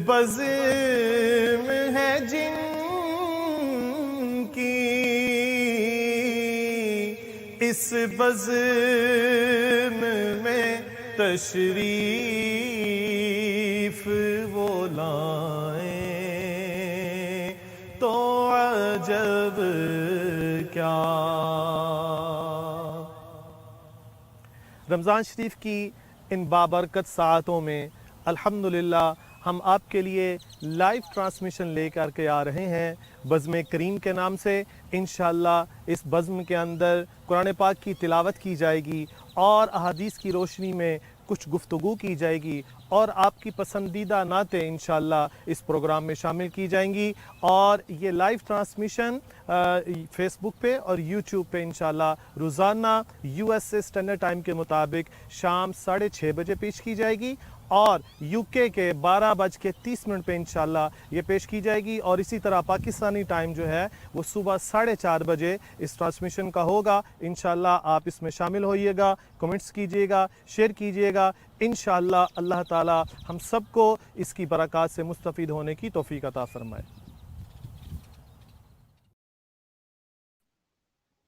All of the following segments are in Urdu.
بزم ہے جن کی، اس بزم میں تشریف وہ لائیں تو عجب کیا۔ رمضان شریف کی ان بابرکت ساعتوں میں الحمدللہ ہم آپ کے لیے لائیو ٹرانسمیشن لے کر کے آ رہے ہیں بزم کریم کے نام سے۔ انشاءاللہ اس بزم کے اندر قرآن پاک کی تلاوت کی جائے گی اور احادیث کی روشنی میں کچھ گفتگو کی جائے گی، اور آپ کی پسندیدہ نعتیں انشاءاللہ اس پروگرام میں شامل کی جائیں گی۔ اور یہ لائیو ٹرانسمیشن فیس بک پہ اور یوٹیوب پہ انشاءاللہ روزانہ U S a standard time کے مطابق شام 6:30 بجے پیش کی جائے گی، اور یو کے 12:30 پہ انشاءاللہ یہ پیش کی جائے گی، اور اسی طرح پاکستانی ٹائم جو ہے وہ صبح 4:30 بجے اس ٹرانسمیشن کا ہوگا۔ انشاءاللہ آپ اس میں شامل ہوئیے گا، کمنٹس کیجئے گا، شیئر کیجئے گا۔ انشاءاللہ اللہ تعالی ہم سب کو اس کی برکات سے مستفید ہونے کی توفیق عطا فرمائے۔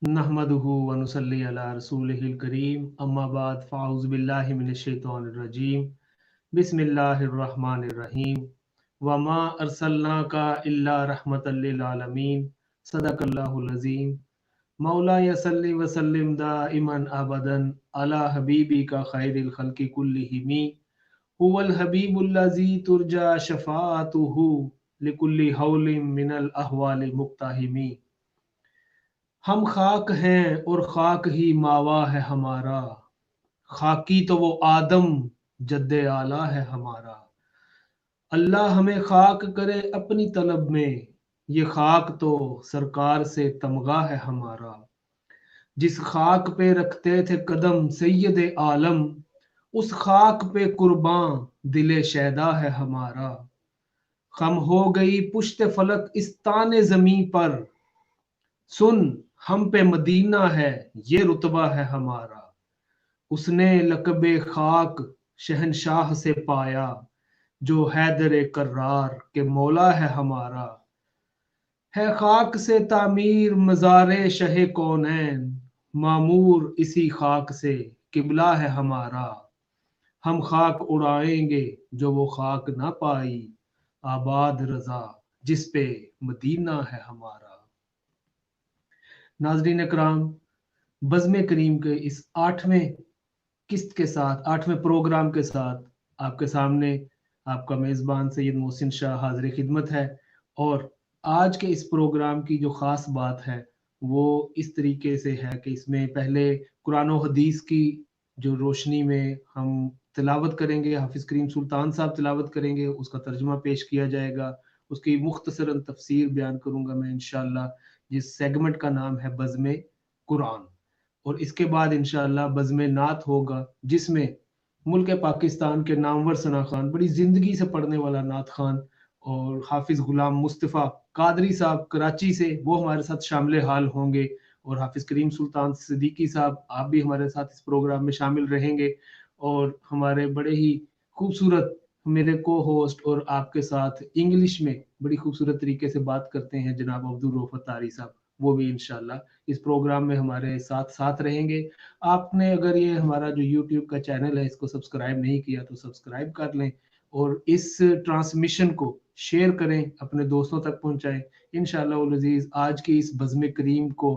نحمدہ ونصلی علی رسولہ الکریم، اما بعد فاعوذ باللہ من الشیطان الرجیم، بسم اللہ الرحمن الرحیم، وما ارسلناک الا رحمۃ للعالمین، صدق اللہ العظیم۔ مولاي صلی وسلم دائما ابدا علی حبیبک خیر الخلق کلہم، هو الحبیب الذی ترجى شفاعته لكل حول من الاحوال مقتحم۔ ہم خاک ہیں اور خاک ہی ماوا ہے ہمارا، خاکی تو وہ آدم جد اعلیٰ ہے ہمارا۔ اللہ ہمیں خاک کرے اپنی طلب میں، یہ خاک تو سرکار سے تمغہ ہے ہمارا۔ جس خاک پہ رکھتے تھے قدم سید عالم، اس خاک پہ قرباں دل شیدا ہے ہمارا۔ خم ہو گئی پشت فلک اس تان زمیں پر، سن ہم پہ مدینہ ہے یہ رتبہ ہے ہمارا۔ اس نے لقب خاک شہنشاہ سے پایا، جو حیدر کرار کے مولا ہے ہمارا۔ ہے خاک سے تعمیر مزار شہ کونین، معمور اسی خاک سے قبلہ ہے ہمارا۔ ہم خاک اڑائیں گے جو وہ خاک نہ پائی، آباد رضا جس پہ مدینہ ہے ہمارا۔ ناظرین اکرام، بزم کریم کے اس 8ویں قسط کے ساتھ، 8ویں پروگرام کے ساتھ آپ کے سامنے آپ کا میزبان سید محسن شاہ حاضر خدمت ہے۔ اور آج کے اس پروگرام کی جو خاص بات ہے وہ اس طریقے سے ہے کہ اس میں پہلے قرآن و حدیث کی جو روشنی میں ہم تلاوت کریں گے، حافظ کریم سلطان صاحب تلاوت کریں گے، اس کا ترجمہ پیش کیا جائے گا، اس کی مختصراً تفسیر بیان کروں گا میں انشاءاللہ، جس سیگمنٹ کا نام ہے بزم قرآن۔ اور اس کے بعد انشاءاللہ بزم نعت ہوگا، جس میں ملک پاکستان کے نامور ثنا خان، بڑی زندگی سے پڑھنے والا نعت خان، اور حافظ غلام مصطفیٰ قادری صاحب کراچی سے، وہ ہمارے ساتھ شامل حال ہوں گے، اور حافظ کریم سلطان صدیقی صاحب آپ بھی ہمارے ساتھ اس پروگرام میں شامل رہیں گے۔ اور ہمارے بڑے ہی خوبصورت میرے کو ہوسٹ اور آپ کے ساتھ انگلش میں بڑی خوبصورت طریقے سے بات کرتے ہیں جناب عبدالرؤفت طاری صاحب، وہ بھی انشاءاللہ اس پروگرام میں ہمارے ساتھ رہیں گے۔ آپ نے اگر یہ ہمارا جو یوٹیوب کا چینل ہے اس کو سبسکرائب نہیں کیا تو سبسکرائب کر لیں، اور اس ٹرانسمیشن کو شیئر کریں، اپنے دوستوں تک پہنچائیں۔ انشاءاللہ العزیز آج کی اس بزم کریم کو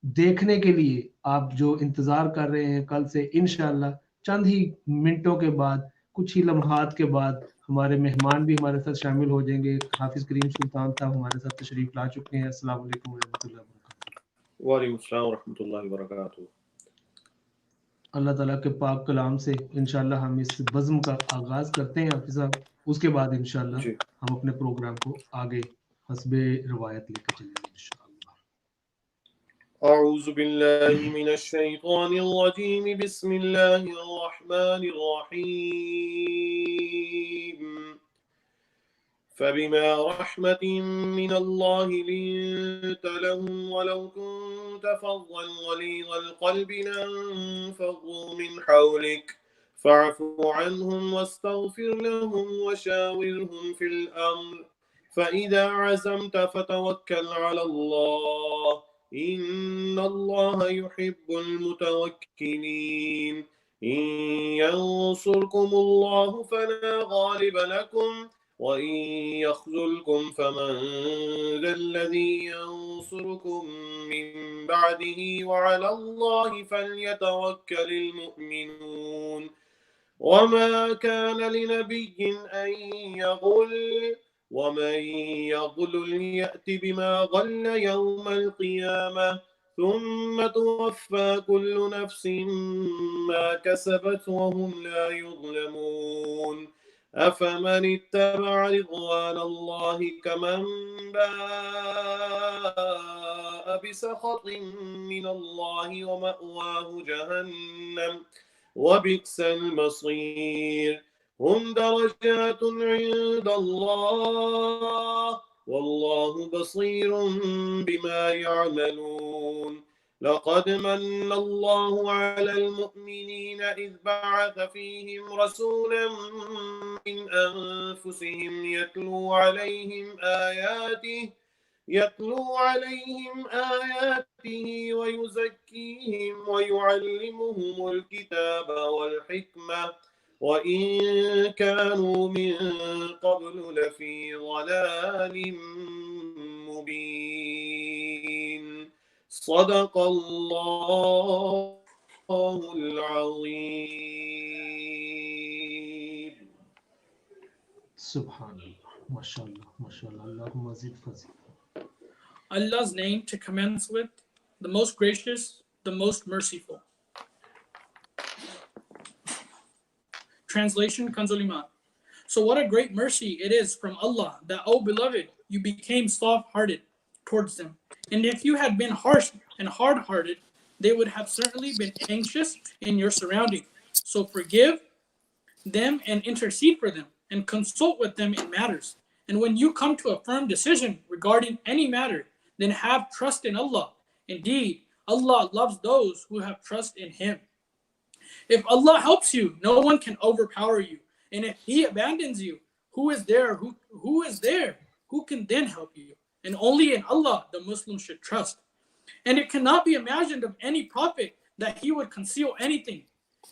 دیکھنے کے لیے آپ جو انتظار کر رہے ہیں کل سے، انشاءاللہ چند ہی منٹوں کے بعد، کچھ ہی لمحات کے بعد ہمارے مہمان بھی ہمارے ساتھ شامل ہو جائیں گے۔ حافظ کریم سلطان صاحب ہمارے ساتھ تشریف لا چکے ہیں۔ السلام علیکم ورحمۃ اللہ وبرکاتہ۔ وعلیکم السلام ورحمۃ اللہ وبرکاتہ۔ اللہ تعالیٰ کے پاک کلام سے انشاءاللہ ہم اس بزم کا آغاز کرتے ہیں حافظ صاحب، اس کے بعد انشاءاللہ ہم اپنے پروگرام کو آگے حسب روایت لے کے چلیں گے انشاءاللہ۔ اعوذ باللہ من الشیطان الرجیم، بسم اللہ الرحمن الرحیم۔ فبما رحمة من الله لنت لهم ولو كنت فظا غليظ القلب لانفضوا من حولك فاعف عنهم واستغفر لهم وشاورهم في الأمر فإذا عزمت فتوكل على الله إن الله يحب المتوكلين إن ينصركم الله فلا غالب لكم وإن يخذلكم فمن ذا الذي ينصركم من بعده وعلى الله فليتوكل المؤمنون وما كان لنبي أن يغل ومن يغل يأت بما غل يوم القيامة ثم توفى كل نفس ما كسبت وهم لا يظلمون أفمن اتبع رضوان الله كمن باء بسخط من الله ومأواه جهنم وبئس المصير هم درجات عند الله والله بصير بما يعملون لقد من الله على المؤمنين إذ بعث فيهم رسولا من أنفسهم يتلو عليهم آياته ويزكيهم ويعلمهم الكتاب والحكمة وإن كانوا من قبل لفي ضلال مبين صدق الله العظيم سبحان اللہ ماشاءاللہ ماشاءاللہ اللہم زد فزد. Allah's name to commence with, the most gracious, the most merciful. Translation, Kanzul Iman. So what a great mercy it is from Allah that, O beloved, you became soft-hearted towards them. And if you had been harsh and hard-hearted, they would have certainly been anxious in your surroundings. So forgive them and intercede for them and consult with them in matters. And when you come to a firm decision regarding any matter, then have trust in Allah. Indeed, Allah loves those who have trust in Him. If Allah helps you, no one can overpower you. And if He abandons you, who is there? Who is there? Who can then help you? And only in Allah the Muslim should trust. And it cannot be imagined of any prophet that he would conceal anything.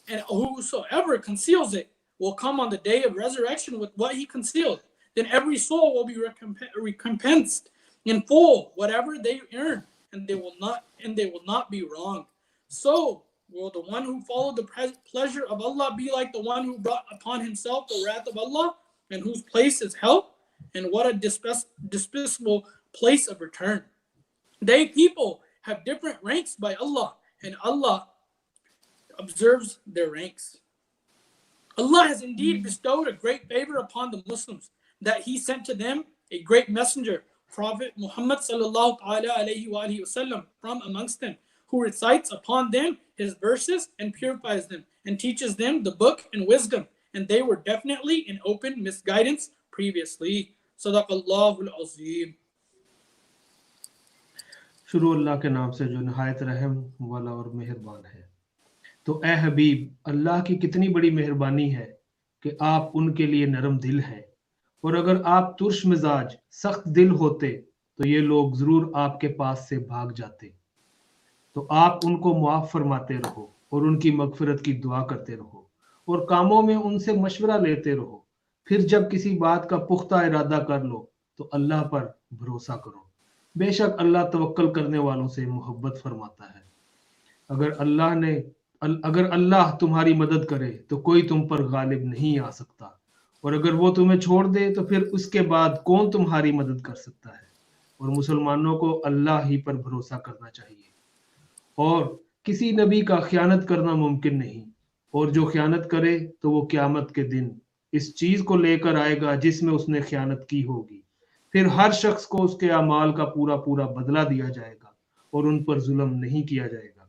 And whosoever conceals it will come on the day of resurrection with what he concealed. Then every soul will be recompensed in full whatever they earn, and they will not be wronged. So will the one who followed the pleasure of Allah be like the one who brought upon himself the wrath of Allah, and whose place is hell? And what a despicable place of return. They people have different ranks by Allah, and Allah observes their ranks. Allah has indeed bestowed a great favor upon the Muslims, that He sent to them a great messenger, Prophet Muhammad sallallahu alaihi wasallam, from amongst them, who recites upon them His verses and purifies them, and teaches them the book and wisdom, and they were definitely in open misguidance previously. Sadaqallahul Azim. شروع اللہ کے نام سے جو نہایت رحم والا اور مہربان ہے. تو اے حبیب، اللہ کی کتنی بڑی مہربانی ہے کہ آپ ان کے لیے نرم دل ہیں، اور اگر آپ ترش مزاج سخت دل ہوتے تو یہ لوگ ضرور آپ کے پاس سے بھاگ جاتے. تو آپ ان کو معاف فرماتے رہو اور ان کی مغفرت کی دعا کرتے رہو اور کاموں میں ان سے مشورہ لیتے رہو. پھر جب کسی بات کا پختہ ارادہ کر لو تو اللہ پر بھروسہ کرو. بے شک اللہ توکل کرنے والوں سے محبت فرماتا ہے. اگر اللہ تمہاری مدد کرے تو کوئی تم پر غالب نہیں آ سکتا، اور اگر وہ تمہیں چھوڑ دے تو پھر اس کے بعد کون تمہاری مدد کر سکتا ہے. اور مسلمانوں کو اللہ ہی پر بھروسہ کرنا چاہیے، اور کسی نبی کا خیانت کرنا ممکن نہیں، اور جو خیانت کرے تو وہ قیامت کے دن اس چیز کو لے کر آئے گا جس میں اس نے خیانت کی ہوگی. پھر ہر شخص کو اس کے اعمال کا پورا بدلہ دیا جائے گا اور ان پر ظلم نہیں کیا جائے گا.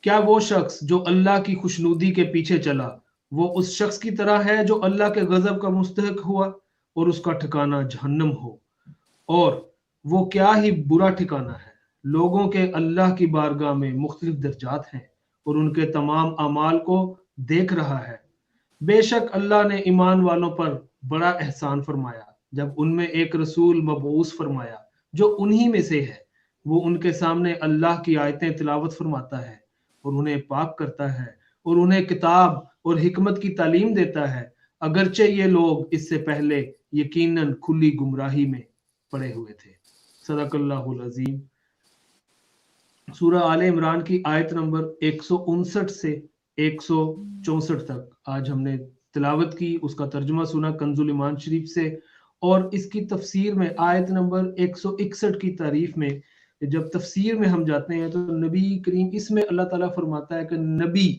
کیا وہ شخص جو اللہ کی خوشنودی کے پیچھے چلا وہ اس شخص کی طرح ہے جو اللہ کے غضب کا مستحق ہوا اور اس کا ٹھکانہ جہنم ہو؟ اور وہ کیا ہی برا ٹھکانہ ہے. لوگوں کے اللہ کی بارگاہ میں مختلف درجات ہیں، اور ان کے تمام اعمال کو دیکھ رہا ہے۔ بے شک اللہ نے ایمان والوں پر بڑا احسان فرمایا جب ان میں ایک رسول مبعوث فرمایا جو انہی میں سے ہے، وہ ان کے سامنے اللہ کی آیتیں تلاوت فرماتا ہے اور انہیں پاک کرتا ہے اور انہیں کتاب اور حکمت کی تعلیم دیتا ہے، اگرچہ یہ لوگ اس سے پہلے یقیناً کھلی گمراہی میں پڑے ہوئے تھے۔ صدق اللہ العظیم۔ سورہ آل عمران کی آیت نمبر 159 سے 164 تک آج ہم نے تلاوت کی، اس کا ترجمہ سنا کنز الایمان شریف سے، اور اس کی تفسیر میں آیت نمبر 161 کی تعریف میں جب تفسیر میں ہم جاتے ہیں تو نبی کریم، اس میں اللہ تعالیٰ فرماتا ہے کہ نبی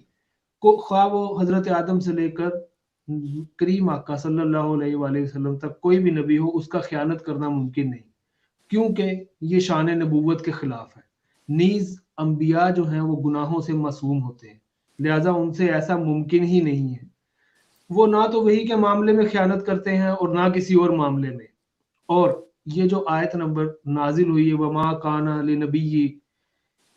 کو، خواہ وہ حضرت آدم سے لے کر کریم آقا صلی اللہ علیہ وآلہ وسلم تک کوئی بھی نبی ہو، اس کا خیانت کرنا ممکن نہیں، کیونکہ یہ شان نبوت کے خلاف ہے۔ نیز انبیاء جو ہیں وہ گناہوں سے معصوم ہوتے ہیں، لہٰذا ان سے ایسا ممکن ہی نہیں ہے، وہ نہ تو وحی کے معاملے میں خیانت کرتے ہیں اور نہ کسی اور معاملے میں۔ اور یہ جو آیت نمبر نازل ہوئی ہے وما کان لنبی،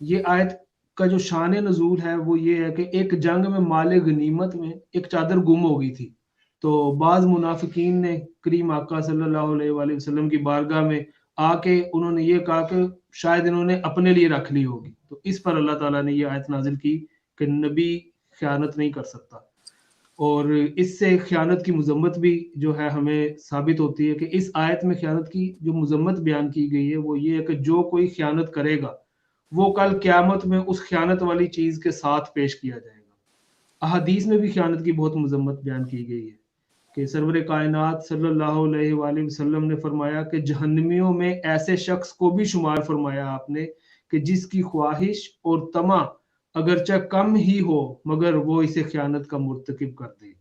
یہ آیت کا جو شان نزول ہے وہ یہ ہے کہ ایک جنگ میں مال غنیمت میں ایک چادر گم ہو گئی تھی، تو بعض منافقین نے کریم آقا صلی اللہ علیہ وآلہ وسلم کی بارگاہ میں آ کے انہوں نے یہ کہا کہ شاید انہوں نے اپنے لیے رکھ لی ہوگی، تو اس پر اللہ تعالیٰ نے یہ آیت نازل کی کہ نبی خیانت نہیں کر سکتا، اور اس سے خیانت کی مذمت بھی جو ہے ہمیں ثابت ہوتی ہے کہ اس آیت میں خیانت کی جو مذمت بیان کی گئی ہے وہ یہ ہے کہ جو کوئی خیانت کرے گا وہ کل قیامت میں اس خیانت والی چیز کے ساتھ پیش کیا جائے گا۔ احادیث میں بھی خیانت کی بہت مذمت بیان کی گئی ہے کہ سرور کائنات صلی اللہ علیہ وآلہ وسلم نے فرمایا کہ جہنمیوں میں ایسے شخص کو بھی شمار فرمایا آپ نے کہ جس کی خواہش اور طمع اگرچہ کم ہی ہو مگر وہ اسے خیانت کا مرتکب کر دے۔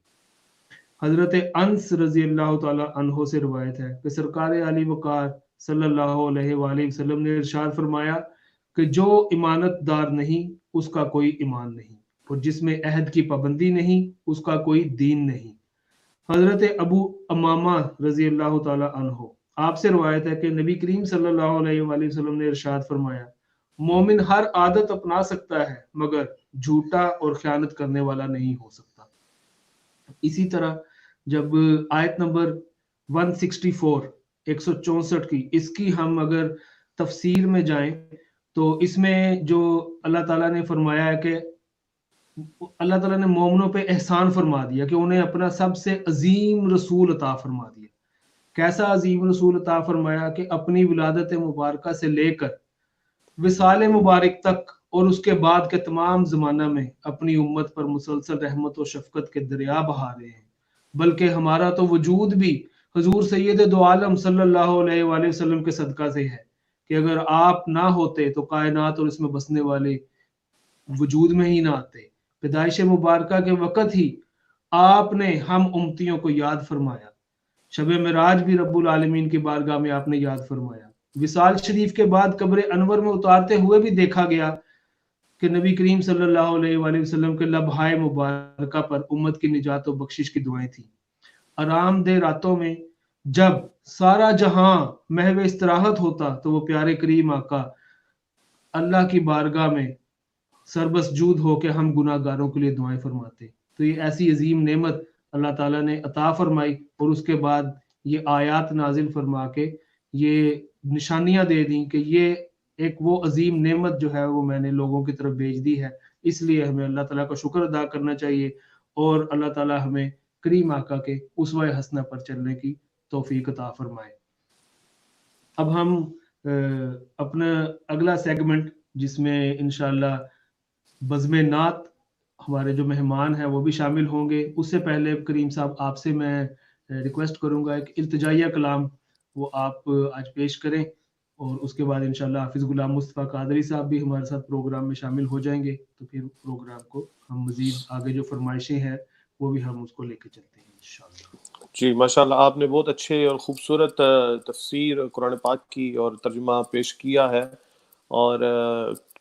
حضرت انس رضی اللہ تعالی عنہ سے روایت ہے کہ سرکار علی وقار صلی اللہ علیہ وآلہ وسلم نے ارشاد فرمایا کہ جو امانت دار نہیں اس کا کوئی ایمان نہیں، اور جس میں عہد کی پابندی نہیں اس کا کوئی دین نہیں۔ حضرت ابو امامہ رضی اللہ تعالی عنہ، آپ سے روایت ہے کہ نبی کریم صلی اللہ علیہ وآلہ وسلم نے ارشاد فرمایا مومن ہر عادت اپنا سکتا ہے مگر جھوٹا اور خیانت کرنے والا نہیں ہو سکتا۔ اسی طرح جب آیت نمبر 164 164 کی، اس کی ہم اگر تفسیر میں جائیں تو اس میں جو اللہ تعالیٰ نے فرمایا ہے کہ اللہ تعالیٰ نے مومنوں پہ احسان فرما دیا کہ انہیں اپنا سب سے عظیم رسول عطا فرما دیا۔ کیسا عظیم رسول عطا فرمایا کہ اپنی ولادت مبارکہ سے لے کر وصال مبارک تک اور اس کے بعد کے تمام زمانہ میں اپنی امت پر مسلسل رحمت و شفقت کے دریا بہا رہے ہیں، بلکہ ہمارا تو وجود بھی حضور سید دو عالم صلی اللہ علیہ وآلہ وسلم کے صدقہ سے ہے کہ اگر آپ نہ ہوتے تو کائنات اور اس میں بسنے والے وجود میں ہی نہ آتے۔ پیدائش مبارکہ کے وقت ہی آپ نے ہم امتیوں کو یاد فرمایا، شب معراج بھی رب العالمین کی بارگاہ میں آپ نے یاد فرمایا، وصال شریف کے بعد قبر انور میں اتارتے ہوئے بھی دیکھا گیا کہ نبی کریم صلی اللہ علیہ وآلہ وسلم کے لبہائے مبارکہ پر امت کی نجات و بخشش کی دعائیں تھیں۔ آرام دہ راتوں میں جب سارا جہاں محو استراحت ہوتا تو وہ پیارے کریم آقا اللہ کی بارگاہ میں سربسجود ہو کے ہم گناہ گاروں کے لیے دعائیں فرماتے۔ تو یہ ایسی عظیم نعمت اللہ تعالیٰ نے عطا فرمائی، اور اس کے بعد یہ آیات نازل فرما کے یہ نشانیاں دے دیں کہ یہ ایک وہ عظیم نعمت جو ہے وہ میں نے لوگوں کی طرف بھیج دی ہے، اس لیے ہمیں اللہ تعالیٰ کا شکر ادا کرنا چاہیے، اور اللہ تعالیٰ ہمیں کریم آقا کے اسوہ حسنہ پر چلنے کی توفیق عطا فرمائے۔ اب ہم اپنا اگلا سیگمنٹ جس میں انشاءاللہ بزم نعت ہمارے جو مہمان ہیں وہ بھی شامل ہوں گے، اس سے پہلے کریم صاحب آپ سے میں ریکویسٹ کروں گا ایک التجائیہ کلام وہ آپ آج پیش کریں، اور اس کے بعد انشاءاللہ حافظ غلام مصطفیٰ قادری صاحب بھی ہمارے ساتھ پروگرام میں شامل ہو جائیں گے، تو پھر پروگرام کو ہم مزید آگے جو فرمائشیں ہیں وہ بھی ہم اس کو لے کے چلتے ہیں انشاءاللہ۔ جی ماشاءاللہ، آپ نے بہت اچھے اور خوبصورت تفسیر قرآن پاک کی اور ترجمہ پیش کیا ہے، اور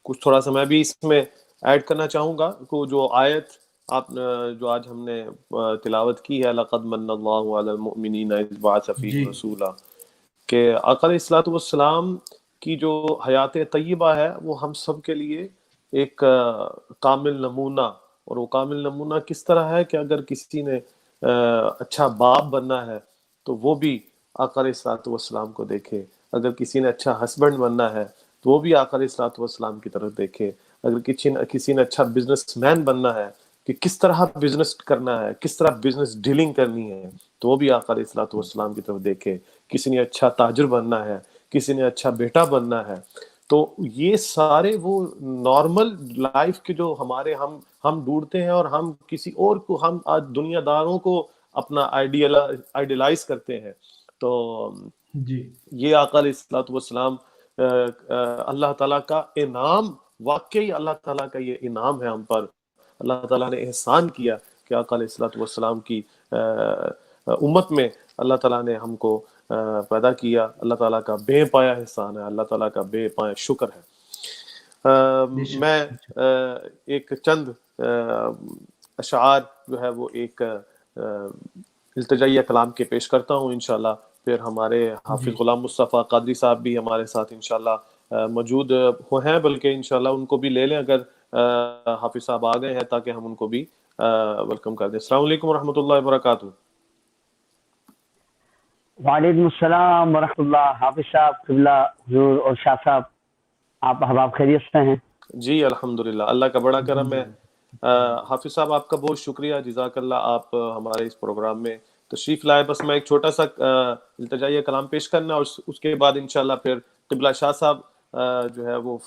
کچھ تھوڑا سا میں بھی اس میں ایڈ کرنا چاہوں گا کہ جو آیت آپ جو آج ہم نے تلاوت کی ہے لَقَدْ مَنَّ اللَّهُ عَلَى الْمُؤْمِنِينَ إِذْ بَعَثَ فِيهِمْ رَسُولًا، کہ آقا علیہ الصلوۃ والسلام کی جو حیات طیبہ ہے وہ ہم سب کے لیے ایک کامل نمونہ اور وہ کامل نمونہ کس طرح ہے کہ اگر کسی نے اچھا باپ بننا ہے تو وہ بھی آقا علیہ الصلوۃ والسلام کو دیکھے، اگر کسی نے اچھا ہسبینڈ بننا ہے تو وہ بھی آقا علیہ الصلوۃ والسلام کی طرف دیکھے، اگر کسی نے اچھا بزنس مین بننا ہے کہ کس طرح بزنس کرنا ہے، کس طرح بزنس ڈیلنگ کرنی ہے، تو وہ بھی آقا علیہ الصلوۃ والسلام کی طرف دیکھے، کسی نے اچھا تاجر بننا ہے، کسی نے اچھا بیٹا بننا ہے. تو یہ سارے وہ نارمل لائف کے جو ہمارے ہم ڈھونڈتے ہیں، اور ہم کسی اور کو، ہم آج دنیا داروں کو اپنا آئیڈیلائز کرتے ہیں. تو جی یہ آقا علیہ الصلوۃ والسلام اللہ تعالیٰ کا انعام، واقعی اللہ تعالیٰ کا یہ انعام ہے ہم پر. اللہ تعالیٰ نے احسان کیا کہ آقا علیہ الصلوۃ والسلام کی امت میں اللہ تعالیٰ نے ہم کو پیدا کیا. اللہ تعالیٰ کا بے پایا احسان ہے، اللہ تعالیٰ کا بے پایا شکر ہے. میں ایک چند اشعار جو ہے وہ ایک التجائیہ کلام کے پیش کرتا ہوں انشاءاللہ. پھر ہمارے حافظ غلام مصطفیٰ قادری صاحب بھی ہمارے ساتھ انشاءاللہ موجود ہیں، بلکہ انشاءاللہ ان کو بھی لے لیں اگر حافظ صاحب آ گئے ہیں، تاکہ ہم ان کو بھی ویلکم کر دیں. السلام علیکم ورحمۃ اللہ وبرکاتہ. وعلیکم السلام ورحمۃ اللہ. حافظ صاحب قبلہ حضور اور شاہ صاحب، آپ احباب خیریت سے ہیں؟ جی الحمدللہ، اللہ کا بڑا کرم ہے. حافظ صاحب آپ کا بہت شکریہ، جزاک اللہ، آپ ہمارے اس پروگرام میں تشریف لائے. بس میں ایک چھوٹا سا التجائیہ کلام پیش کرنا، اور اس کے بعد انشاءاللہ پھر قبلہ شاہ صاحب جو ہے وہ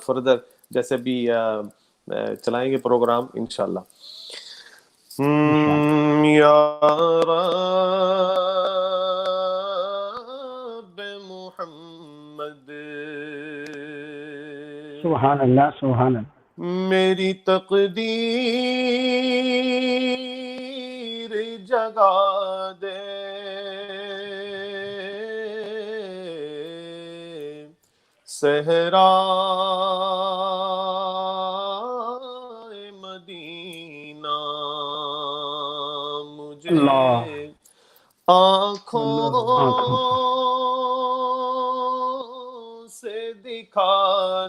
فردر جیسے بھی چلائیں گے پروگرام انشاءاللہ. یا رب محمد، سبحان اللہ سبحان اللہ. میری تقدیر جگا دے، صحرا مدینہ مجھے آنکھوں سے دکھا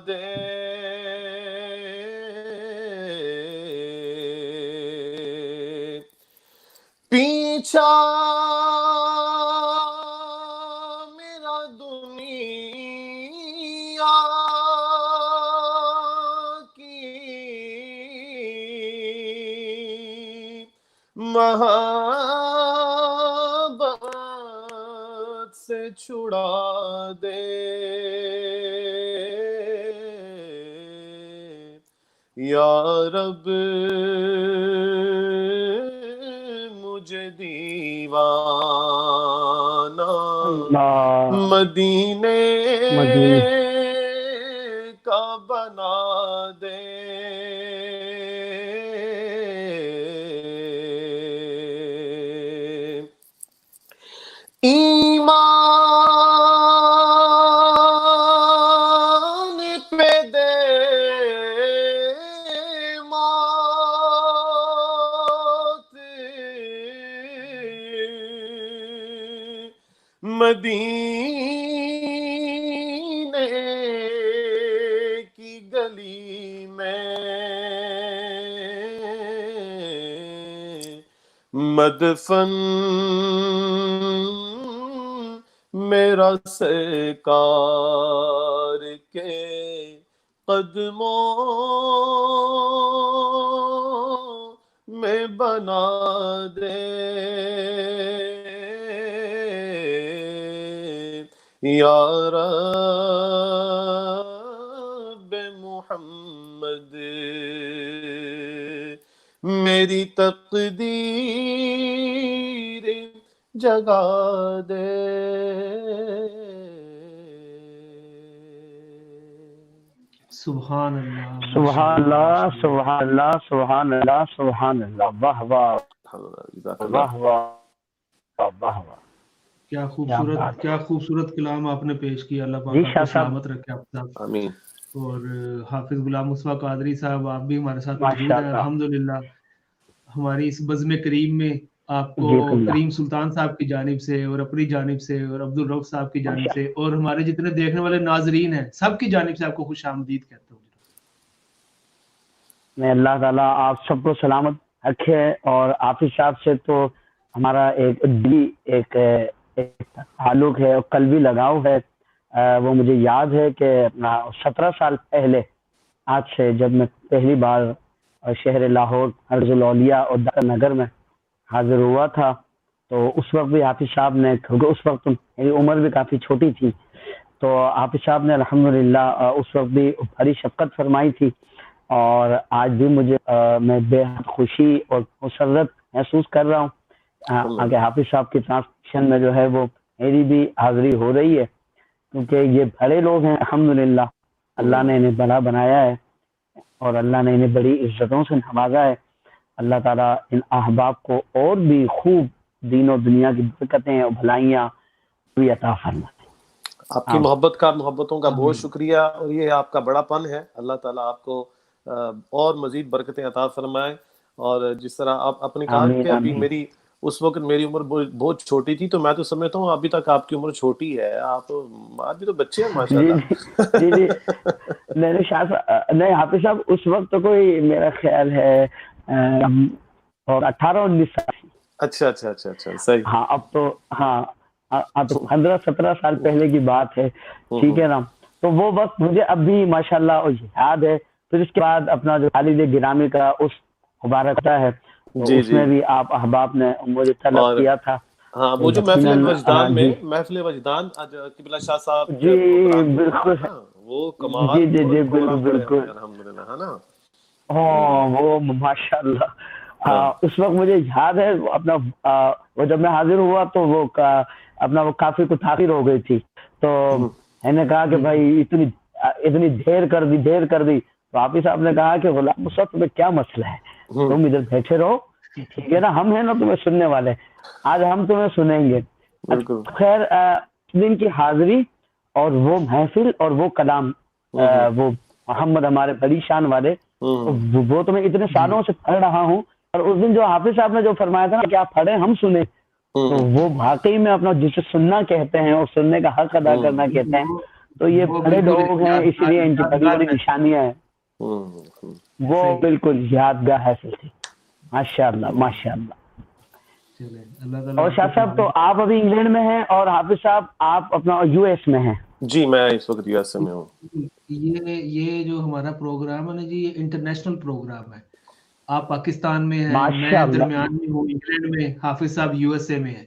دے. پیچھا میرا دنیا کی محبت سے چھڑا دے. یا رب مجھے دیوانہ مدینے کا بنا دے. ایمان پہ دے موت، مدینے کی گلی میں مدفن میرا سرکار کے قدموں میں بنا دے. یا رب محمد، میری تقدیر جگا دے. سبحان اللہ سبحان اللہ سبحان اللہ سبحان اللہ سبحان اللہ. واہ واہ واہ واہ واہ واہ. کیا خوبصورت کلام آپ نے پیش کیا. اللہ پاک آپ کو سلامت رکھے آپ صاحب. آمین. اور حافظ غلام مصطفیٰ قادری صاحب آپ بھی ہمارے ساتھ موجود ہیں الحمدللہ. ہماری اس بزم کریم میں آپ کو کریم سلطان صاحب کی جانب سے اور اپنی جانب سے اور عبدالرؤف صاحب کی جانب سے اور ہمارے جتنے دیکھنے والے ناظرین ہیں سب کی جانب سے آپ کو خوش آمدید کہتا ہوں. میں اللہ تعالیٰ آپ سب کو سلامت رکھے. اور حافظ صاحب سے تو ہمارا ایک تعلق ہے اور قلبی لگاؤ ہے. وہ مجھے یاد ہے کہ اپنا 17 سال پہلے آج سے جب میں پہلی بار شہر لاہور عرض الاولیاء اور دار نگر میں حاضر ہوا تھا تو اس وقت بھی حافظ صاحب نے, کیونکہ اس وقت میری عمر بھی کافی چھوٹی تھی, تو حافظ صاحب نے الحمدللہ اس وقت بھی بڑی شفقت فرمائی تھی. اور آج بھی میں بے حد خوشی اور مسرت محسوس کر رہا ہوں کہ حافظ صاحب کی ٹرانسمیشن میں جو ہے وہ میری بھی حاضری ہو رہی ہے, کیونکہ یہ بڑے لوگ ہیں الحمدللہ. اللہ نے انہیں بڑا بنایا ہے اور اللہ نے انہیں بڑی عزتوں سے نوازا ہے. اللہ تعالیٰ ان احباب کو اور بھی خوب دین و دنیا کی برکتیں اور بھلائیاں بھی عطا فرمائے. آپ کی محبتوں کا بہت شکریہ, اور یہ آپ کا بڑا پن ہے. اللہ تعالیٰ آپ کو اور مزید برکتیں عطا فرمائے. اور جس طرح آپ اپنے کہا کہ ابھی اس وقت میری عمر بہت چھوٹی تھی, تو میں تو سمجھتا ہوں ابھی تک آپ کی عمر چھوٹی ہے, آپ ابھی تو بچے ہیں ماشاءاللہ. جی نہیں حافظ صاحب اس وقت تو کوئی میرا خیال ہے 18-19 سال. اچھا صحیح. ہاں اب تو 15-17 سال پہلے کی بات ہے, ٹھیک ہے نا. تو وہ وقت مجھے اب بھی ماشاءاللہ یاد ہے. پھر اس کے بعد اپنا جو خالد گرامی کا اس مبارک ہے اس میں بھی آپ احباب نے مجھے طلب کیا تھا. ہاں وہ جو محفل وجدان قبلہ شاہ صاحب جی بالکل وہ کمال. جی بالکل الحمدللہ ہے نا. ہاں وہ ماشاءاللہ اس وقت مجھے یاد ہے اپنا وہ جب میں حاضر ہوا تو وہ اپنا وہ کافی کچھ تاخیر ہو گئی تھی, تو میں نے کہا کہ بھائی اتنی دیر کر دی. تو حافظ صاحب نے کہا کہ غلام اس وقت میں کیا مسئلہ ہے, تم ادھر بیٹھے رہو, ٹھیک ہے نا, ہم ہیں نا تمہیں سننے والے, آج ہم تمہیں سنیں گے. خیر دن کی حاضری اور وہ محفل اور وہ کلام وہ محمد ہمارے بڑی شان والے, وہ تو میں اتنے سالوں سے پڑھ رہا ہوں. اور اس دن جو حافظ صاحب نے جو فرمایا تھا نا کہ آپ پڑھیں ہم سنیں, تو وہ واقعی میں اپنا جسے سننا کہتے ہیں اور سننے کا حق ادا کرنا کہتے ہیں, تو یہ بڑے لوگ ہیں, اس لیے ان کی بڑی بڑی نشانیاں ہیں. وہ بالکل یادگاہ حاصل تھی. ماشاءاللہ. اور شاہ صاحب تو آپ ابھی انگلینڈ میں ہیں اور حافظ صاحب آپ اپنا یو ایس میں ہیں. جی میں اس وقت یو ایس میں ہوں. یہ جو ہمارا پروگرام ہے نا جی, یہ انٹرنیشنل پروگرام ہے. آپ پاکستان میں ہیں, میں درمیان میں ہوں انگلینڈ میں, حافظ صاحب یو ایس اے میں ہیں.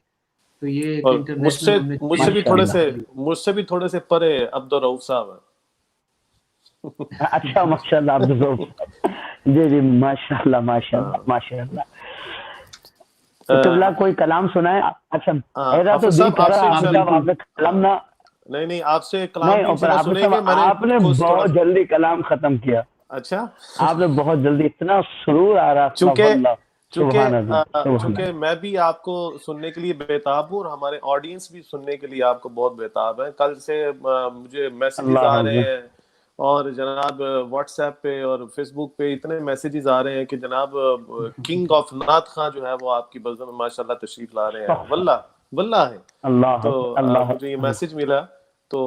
تو یہ مجھ سے بھی تھوڑے سے پرے عبدالرؤف صاحب ہیں. اچھا ماشاءاللہ عبدالرؤف جی ماشاءاللہ. قبلہ کوئی کلام سنائے. اچھا میرا تو دل کر رہا آپ نے کلام نہ نہیں آپ سے کلام سنیں گے. آپ نے بہت جلدی کلام ختم کیا. اچھا آپ نے بہت جلدی, اتنا سرور آ رہا. چونکہ میں بھی آپ کو سننے کے لیے بےتاب ہوں اور ہمارے آڈینس بھی سننے کے لیے آپ کو بہت بےتاب ہے. کل سے مجھے میسیجز آ رہے ہیں اور جناب واٹس ایپ پہ اور فیس بک پہ اتنے میسیجز آ رہے ہیں کہ جناب کنگ آف نعت خواں جو ہے وہ آپ کی بزم میں ماشاءاللہ تشریف لا رہے ہیں. واللہ ہے. تو مجھے یہ میسیج ملا, تو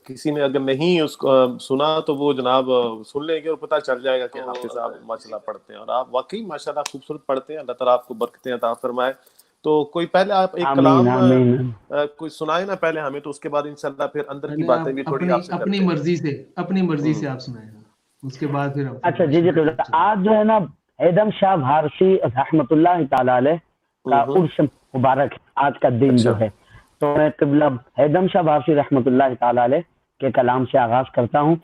کسی نے اگر نہیں اس کو سنا تو وہ جناب سن لیں گے اور پتہ چل جائے گا کہ حافظ صاحب ماشاءاللہ پڑھتے ہیں, اور آپ واقعی ماشاءاللہ خوبصورت پڑھتے ہیں. اللہ تعالیٰ آپ کو برکتیں عطا فرمائے. تو کوئی پہلے آپ ایک کلام کوئی سنائے نا پہلے ہمیں, تو اس کے بعد انشاءاللہ پھر اندر کی باتیں بھی تھوڑی آپ سے اپنی مرضی سے آپ سنائیں گا, اس کے بعد پھر اچھا. جی آج جو ہے نا ایدم شاہ بھارسی رحمۃ اللہ تعالی علیہ کا عرس مبارک ہے آج کا دن جو ہے. تو میں قبلہ ایدم شاہ بھارسی رحمۃ اللہ تعالی علیہ کے کلام سے آغاز کرتا ہوں.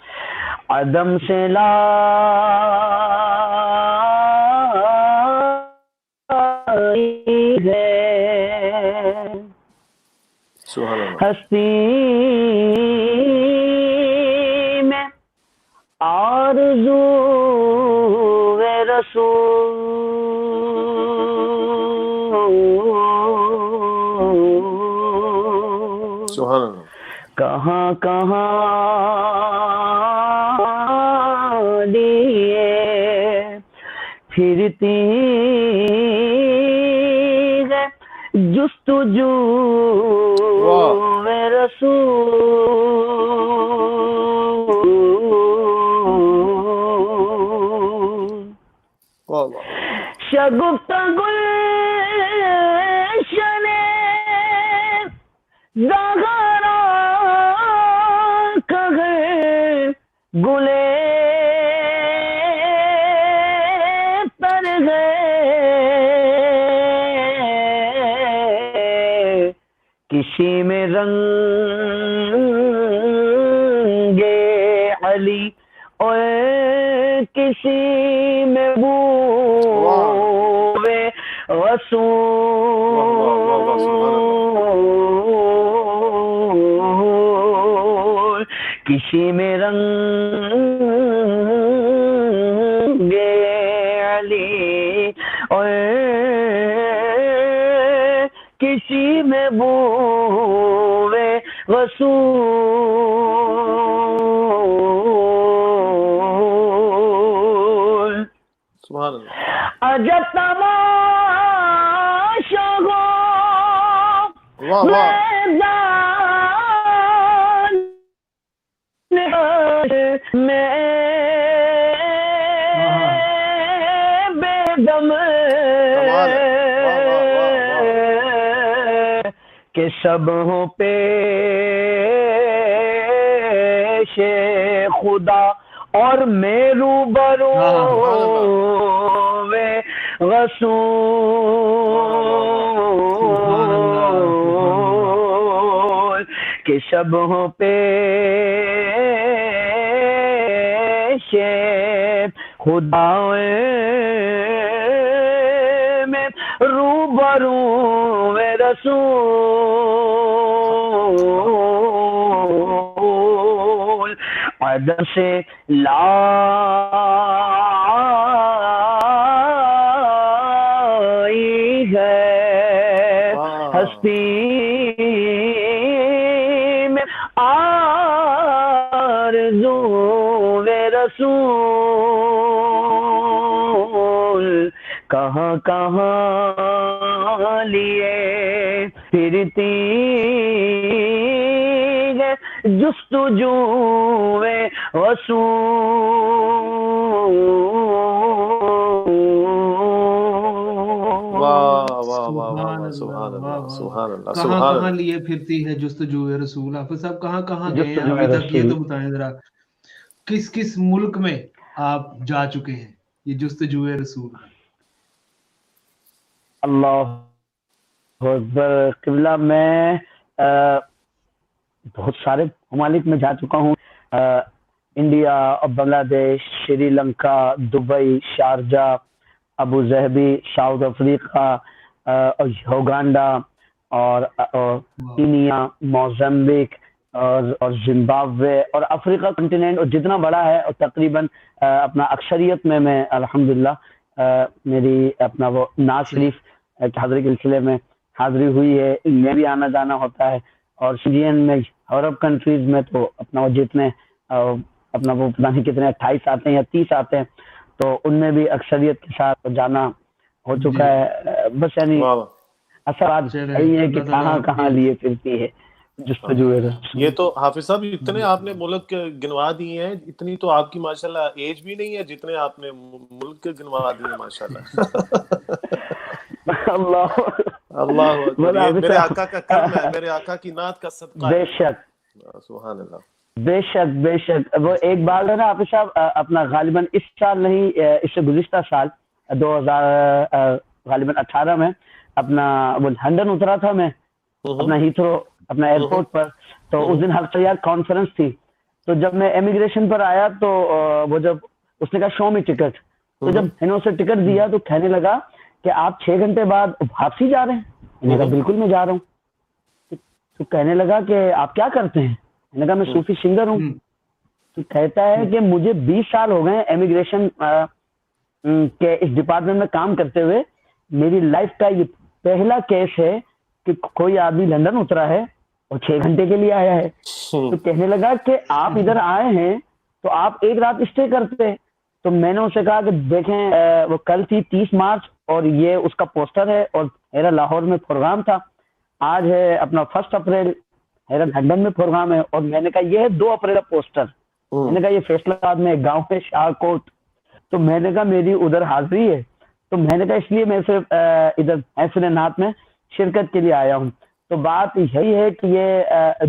عدم سے لا ہستی میں آرزو رسول کہاں لیے پھرتی ہے جستجو رسول یا گفتگو شنے زغرا کہے گلے پر گئے کسی میں رنگ علی اور کسی میں بو رسول کسی میں رنگ علی اور کسی میں بو رسول سبحان اللہ. عجب تماشا ہو واہ واہ. میدان میں بے دم کہ سب ہوں پیش خدا اور میں روبرو رسول کہ سب ہوں پیش خدا میں روبرو رسول عدم سے لائی ہے ہستی میں آرزو رسول کہاں کہاں لیے پھرتی ہے جستجو سبحان اللہ سبحان اللہ. کہاں کہاں لیے پھرتی ہے جستجو رسول. حافظ صاحب کہاں کہاں گئے ہیں ابھی تک یہ تو بتائیں ذرا. کس کس ملک میں آپ جا چکے ہیں یہ جستجو رسول؟ اللہ اکبر. قبلہ میں بہت سارے ممالک میں جا چکا ہوں. انڈیا اور Bangladesh, Sri Lanka, Dubai, Sharjah, Abu Dhabi, South Africa اور یوگانڈا اور کینیا، موزمبک اور زمبابوے اور افریقہ کنٹیننٹ اور جتنا بڑا ہے اور تقریباً اپنا اکثریت میں الحمدللہ میری اپنا وہ ناز شریف حاضری کے سلسلے میں حاضری ہوئی ہے. میں بھی آنا جانا ہوتا ہے اور سیجین میں یورپ کنٹریز میں تو اپنا وہ جتنے اپنا وہ پتہ نہیں کتنے 28 آتے ہیں یا 30 آتے ہیں تو ان میں بھی اکثریت کے ساتھ جانا ہو چکا ہے. بس یعنی اثرات یہی ہے کہ کہاں کہاں لیے پھرتی ہے جستجو رسول. یہ تو حافظ صاحب اتنے آپ نے ملک گنوا دیے ہیں، اتنی تو آپ کی ماشاءاللہ ایج بھی نہیں ہے جتنے آپ نے ملک گنوا دیے ماشاءاللہ. اللہ اللہ اکبر. یہ میرے آقا کا کرم ہے، میرے آقا کی نعت کا صدقہ ہے. بے شک سبحان اللہ. بے شک بے شک. وہ ایک بار ہے نا حافظ صاحب اپنا غالباً اس سال نہیں اس سے گزشتہ سال 2018 میں اپنا وہ لندن اترا تھا میں اپنا ہیتھرو اپنا ایئرپورٹ پر. تو اس دن ہفتہ کانفرنس تھی. تو جب میں امیگریشن پر آیا تو وہ جب اس نے کہا شو می ٹکٹ. تو جب میں نے اسے ٹکٹ دیا تو کہنے لگا کہ آپ 6 گھنٹے بعد واپسی جا رہے ہیں. میں نے کہا بالکل میں جا رہا ہوں. تو کہنے لگا کہ آپ کیا کرتے ہیں؟ میں نے کہا میں صوفی سنگر ہوں. تو کہتا ہے کہ مجھے 20 سال ہو گئے امیگریشن کے اس ڈپارٹمنٹ میں کام کرتے ہوئے. میری لائف کا یہ پہلا کیس ہے کہ کوئی آدمی لندن اترا ہے اور 6 گھنٹے کے لیے آیا ہے. تو کہنے لگا کہ آپ ادھر آئے ہیں تو آپ ایک رات اسٹے کرتے. تو میں نے اسے کہا کہ دیکھیں وہ کل تھی 30 مارچ اور یہ اس کا پوسٹر ہے اور میرا لاہور میں پروگرام تھا. آج ہے اپنا 1 اپریل میرا لندن میں پروگرام ہے. اور میں نے کہا یہ ہے 2 اپریل کا پوسٹر. میں نے کہا یہ فیصلہ آباد میں ایک گاؤں ہے شاہ کوٹ. تو میں نے کہا میری ادھر حاضری ہے تو میں نے کہا اس لیے میں صرف ادھر محفل نعت میں شرکت کے لیے آیا ہوں. تو بات یہی ہے کہ یہ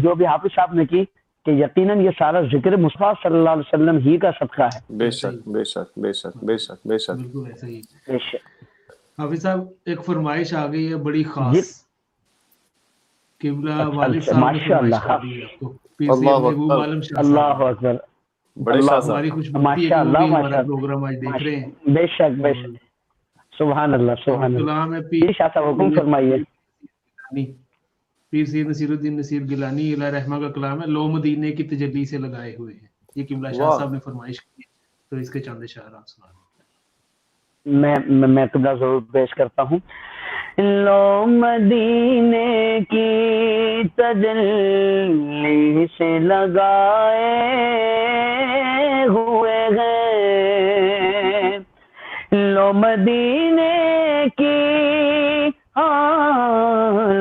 جو بھی حافظ صاحب نے کی کہ یقیناً یہ سارا ذکر مصطفیٰ صلی اللہ علیہ وسلم ہی کا صدقہ ہے. بے شک بے شک بے شک بے شک بے شک. بالکل ایسا ہی. بے شک. حافظ صاحب ایک فرمائش آ گئی ہے بڑی خاص. جی. قبلہ والد صاحب نے ماشاء فرمائش اللہ. کر دی ہے آپ کو. پیر سید اللہ محبوب اکبر. عالم شاہ اللہ صاحب اکبر. بڑے اللہ شاہ صاحب. ہماری خوش بختی ہے ماشاء کہ وہ اللہ بھی ہمارا ماشاء پروگرام آج دیکھ رہے ہیں. اللہ. بے شک بے شک. سبحان اللہ سبحان اللہ. کلام ہے جی شاہ صاحب حکم فرمائیے. پیر سید نصیر الدین نصیر گیلانی الہ رحمہ کا کلام ہے، لو مدینے کی تجلی سے لگائے ہوئے ہیں. یہ قبلہ شاہ واہ. صاحب نے فرمائش کی، تو اس کے چند اشعار آپ سنا دیں. میں قبلہ ضرور پیش کرتا ہوں. لو مدینے کی تجلی سے لگائے ہوئے ہیں، لو مدینے کی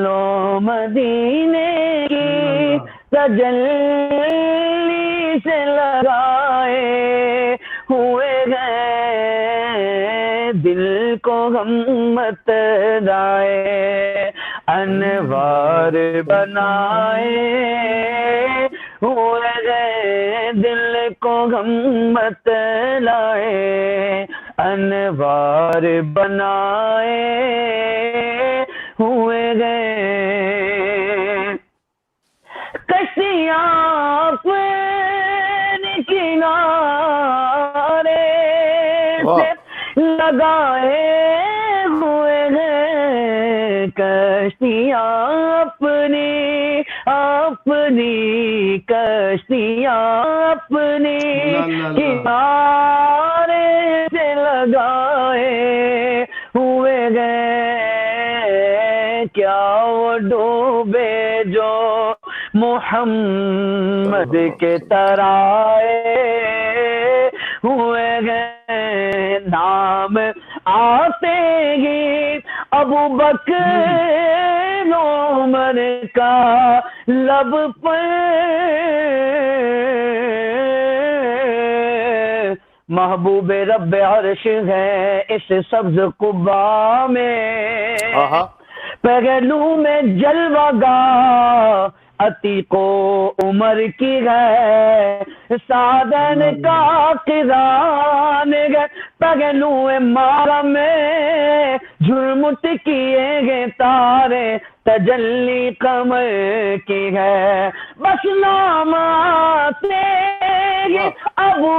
لو مدینے کی تجلی سے لگائے ہوئے ہیں، دل کو غم مت لائے انوار بنائے ہوئے ہیں، دل کو غم مت لائے انوار بنائے ہوئے گئے، کشتیاں اپنے کنارے سے لگائے ہوئے ہیں، کشتیاں اپنی کشتیاں اپنی کنارے سے لگائے ہوئے گئے، کیا وہ ڈوبے جو محمد کے ترائے ہوئے گئے، نام آتے ہی ابو بکر عمر کا لب پر محبوب رب عرش ہے اس سبز قبا میں، پہلو میں جلوہ گاہ عتیق و عمر کی ہے، سادن کا قران ہے، پہلو مارا میں جھرمٹ کیے گے تارے، تجلی قمر کی ہے، بس نام آتے ابو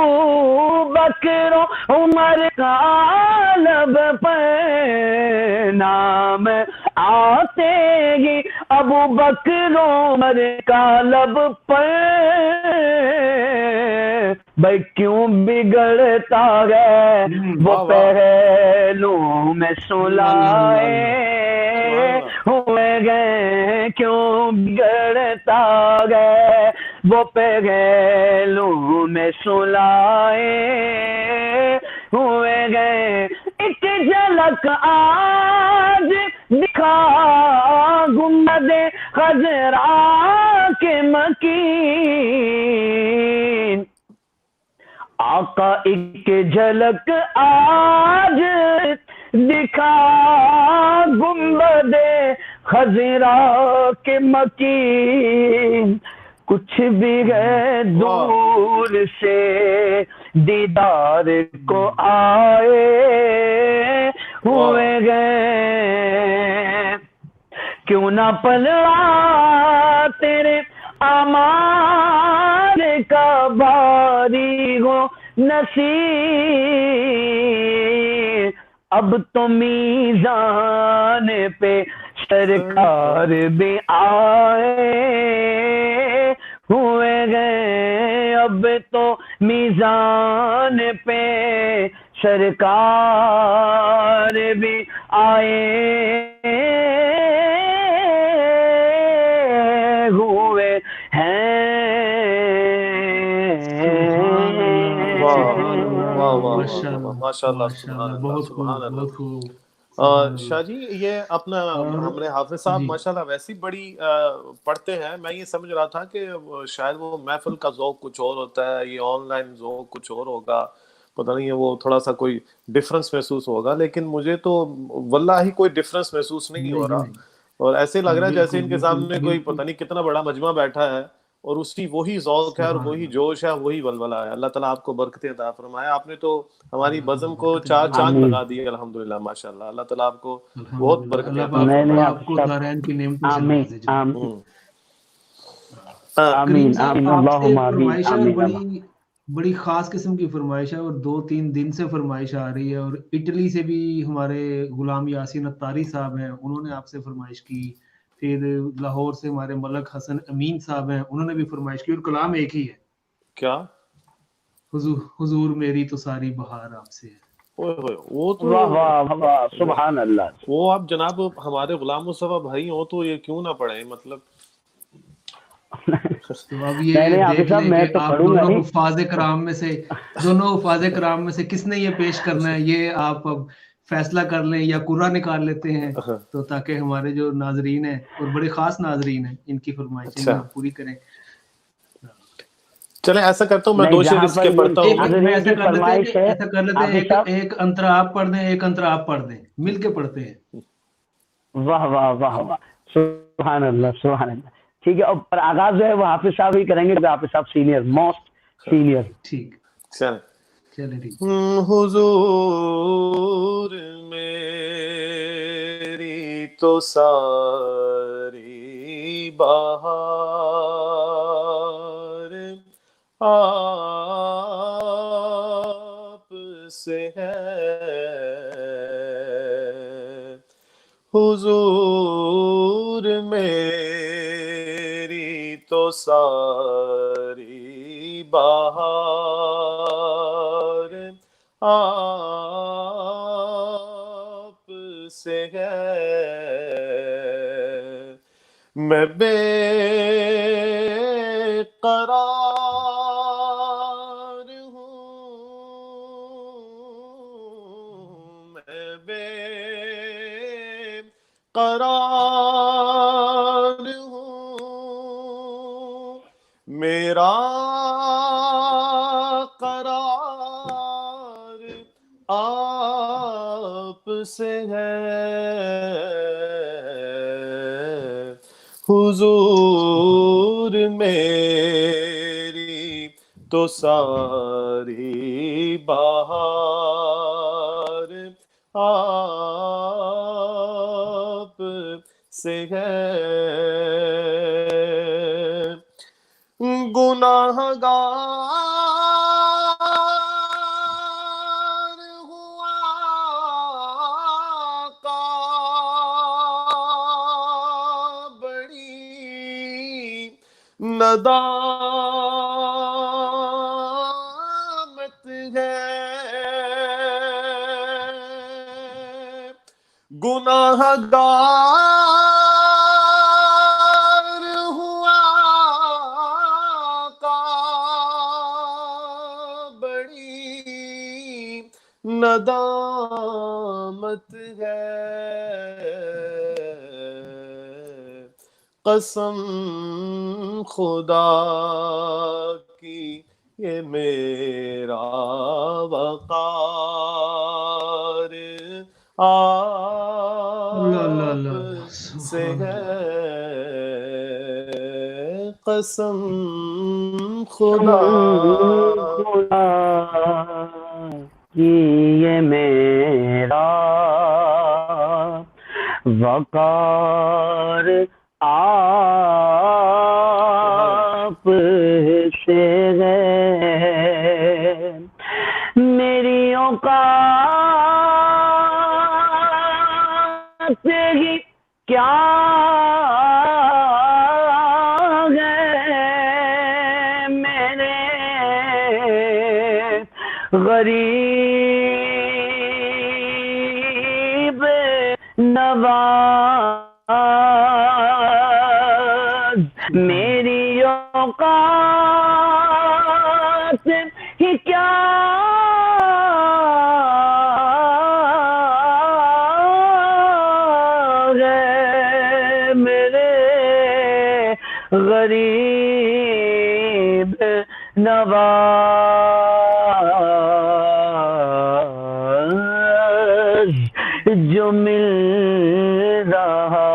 بکر عمر کا لب پر، نام آتے ہی ابو بکر عمر کا لب پر، بھائی کیوں بگڑتا ہے وہ پہلو میں سلائے ہوئے گئے، کیوں بگڑتا ہے وہ پہلو میں سلائے ہوئے گئے، ایک جھلک آج دکھا گنبد خضرا کے مکین، آقا ایک جھلک آج دکھا گنبد خضرا کے مکین، کچھ بھی ہے دور سے دیدار کو آئے ہوئے گئے، کیوں نہ پلڑا تیرے اعمال کا باری ہو نصیب، اب تو میزان پہ سرکار بھی آئے ہوئے گئے، اب تو میزان پہ سرکار بھی آئے ہوئے ہیں۔ ماشاء اللہ بہت خوب۔ شاہ جی یہ اپنا ہم نے حافظ صاحب ماشاءاللہ ویسی بڑی پڑھتے ہیں، میں یہ سمجھ رہا تھا کہ شاید وہ محفل کا ذوق کچھ اور ہوتا ہے، یہ آن لائن ذوق کچھ اور ہوگا، پتہ نہیں ہے وہ تھوڑا سا کوئی ڈفرنس محسوس ہوگا، لیکن مجھے تو واللہ کوئی ڈفرنس محسوس نہیں ہو رہا، اور ایسے لگ رہا ہے جیسے ان کے سامنے کوئی پتہ نہیں کتنا بڑا مجمع بیٹھا ہے اور اس کی وہی ذوق ہے اور وہی جوش ہے، وہی ولولہ ہے. اللہ تعالیٰ آپ کو برکتیں عطا فرمائے. آپ نے تو ہماری بزم کو 4 چاند لگا دیے الحمدللہ ماشاءاللہ. اللہ تعالیٰ آپ کو بہت برکتیں عطا فرمائے. آپ کو دارین کی نعمتوں سے نوازے جناب. آمین آمین اللہم آمین آمین. بڑی خاص قسم کی فرمائش ہے اور 2-3 دن سے فرمائش آ رہی ہے، اور اٹلی سے بھی ہمارے غلام یاسین اتاری صاحب ہیں، انہوں نے آپ سے فرمائش کی. پھر لاہور سے ہمارے ملک حسن امین صاحب ہیں، انہوں نے بھی فرمائش کی، اور کلام ایک ہی ہے. کیا حضور میری تو ساری بہار آپ سے ہے. وہ تو واہ واہ واہ سبحان اللہ. وہ آپ جناب ہمارے غلام مصطفیٰ بھائی ہوں تو یہ کیوں نہ پڑھیں، مطلب تو اب یہ دیکھ لیں کہ آپ دونوں حفاظ کرام میں سے کس نے یہ پیش کرنا ہے، یہ آپ اب فیصلہ کر لیں یا قرآن نکال لیتے ہیں، تو تاکہ ہمارے جو ناظرین ہیں اور بڑے خاص ناظرین ہیں ان کی فرمائشیں بھی آپ پوری کریں. چلیں ایسا کرتا ہوں میں 2 شعر اس کے پڑھتا ہوں. ایسا کر لیتے ہیں ایک انترا آپ پڑھ دیں، ایک انترا آپ پڑھ دیں، مل کے پڑھتے ہیں. واہ واہ واہ واہ سبحان اللہ سبحان اللہ. ٹھیک ہے، اور آغاز جو ہے وہ حافظ صاحب ہی کریں گے، حافظ صاحب سینئر موسٹ سینئر. ٹھیک چلیں حضور میری تو ساری بہار آپ سے ہے، حضور میری تو ساری بہار آپ سے ہے، میں بے قرار ہوں، میں بے قرار ہوں، میرا قرار آپ سے ہے، حضور میری تو ساری بہار آپ سے ہے، گناہ گار ہوا کا بڑی ندامت ہے، گناہ گار ہوا کا بڑی ندامت ہے، قسم خدا کی یہ میرا وقار آپ سے ہے، قسم خدا کی یہ میرا وقار آپ سے ہے، میری اوقات ہی کیا ہے، میرے غریب نواز، میری اوقات ہی کیا ہے، میرے غریب نواز مل رہا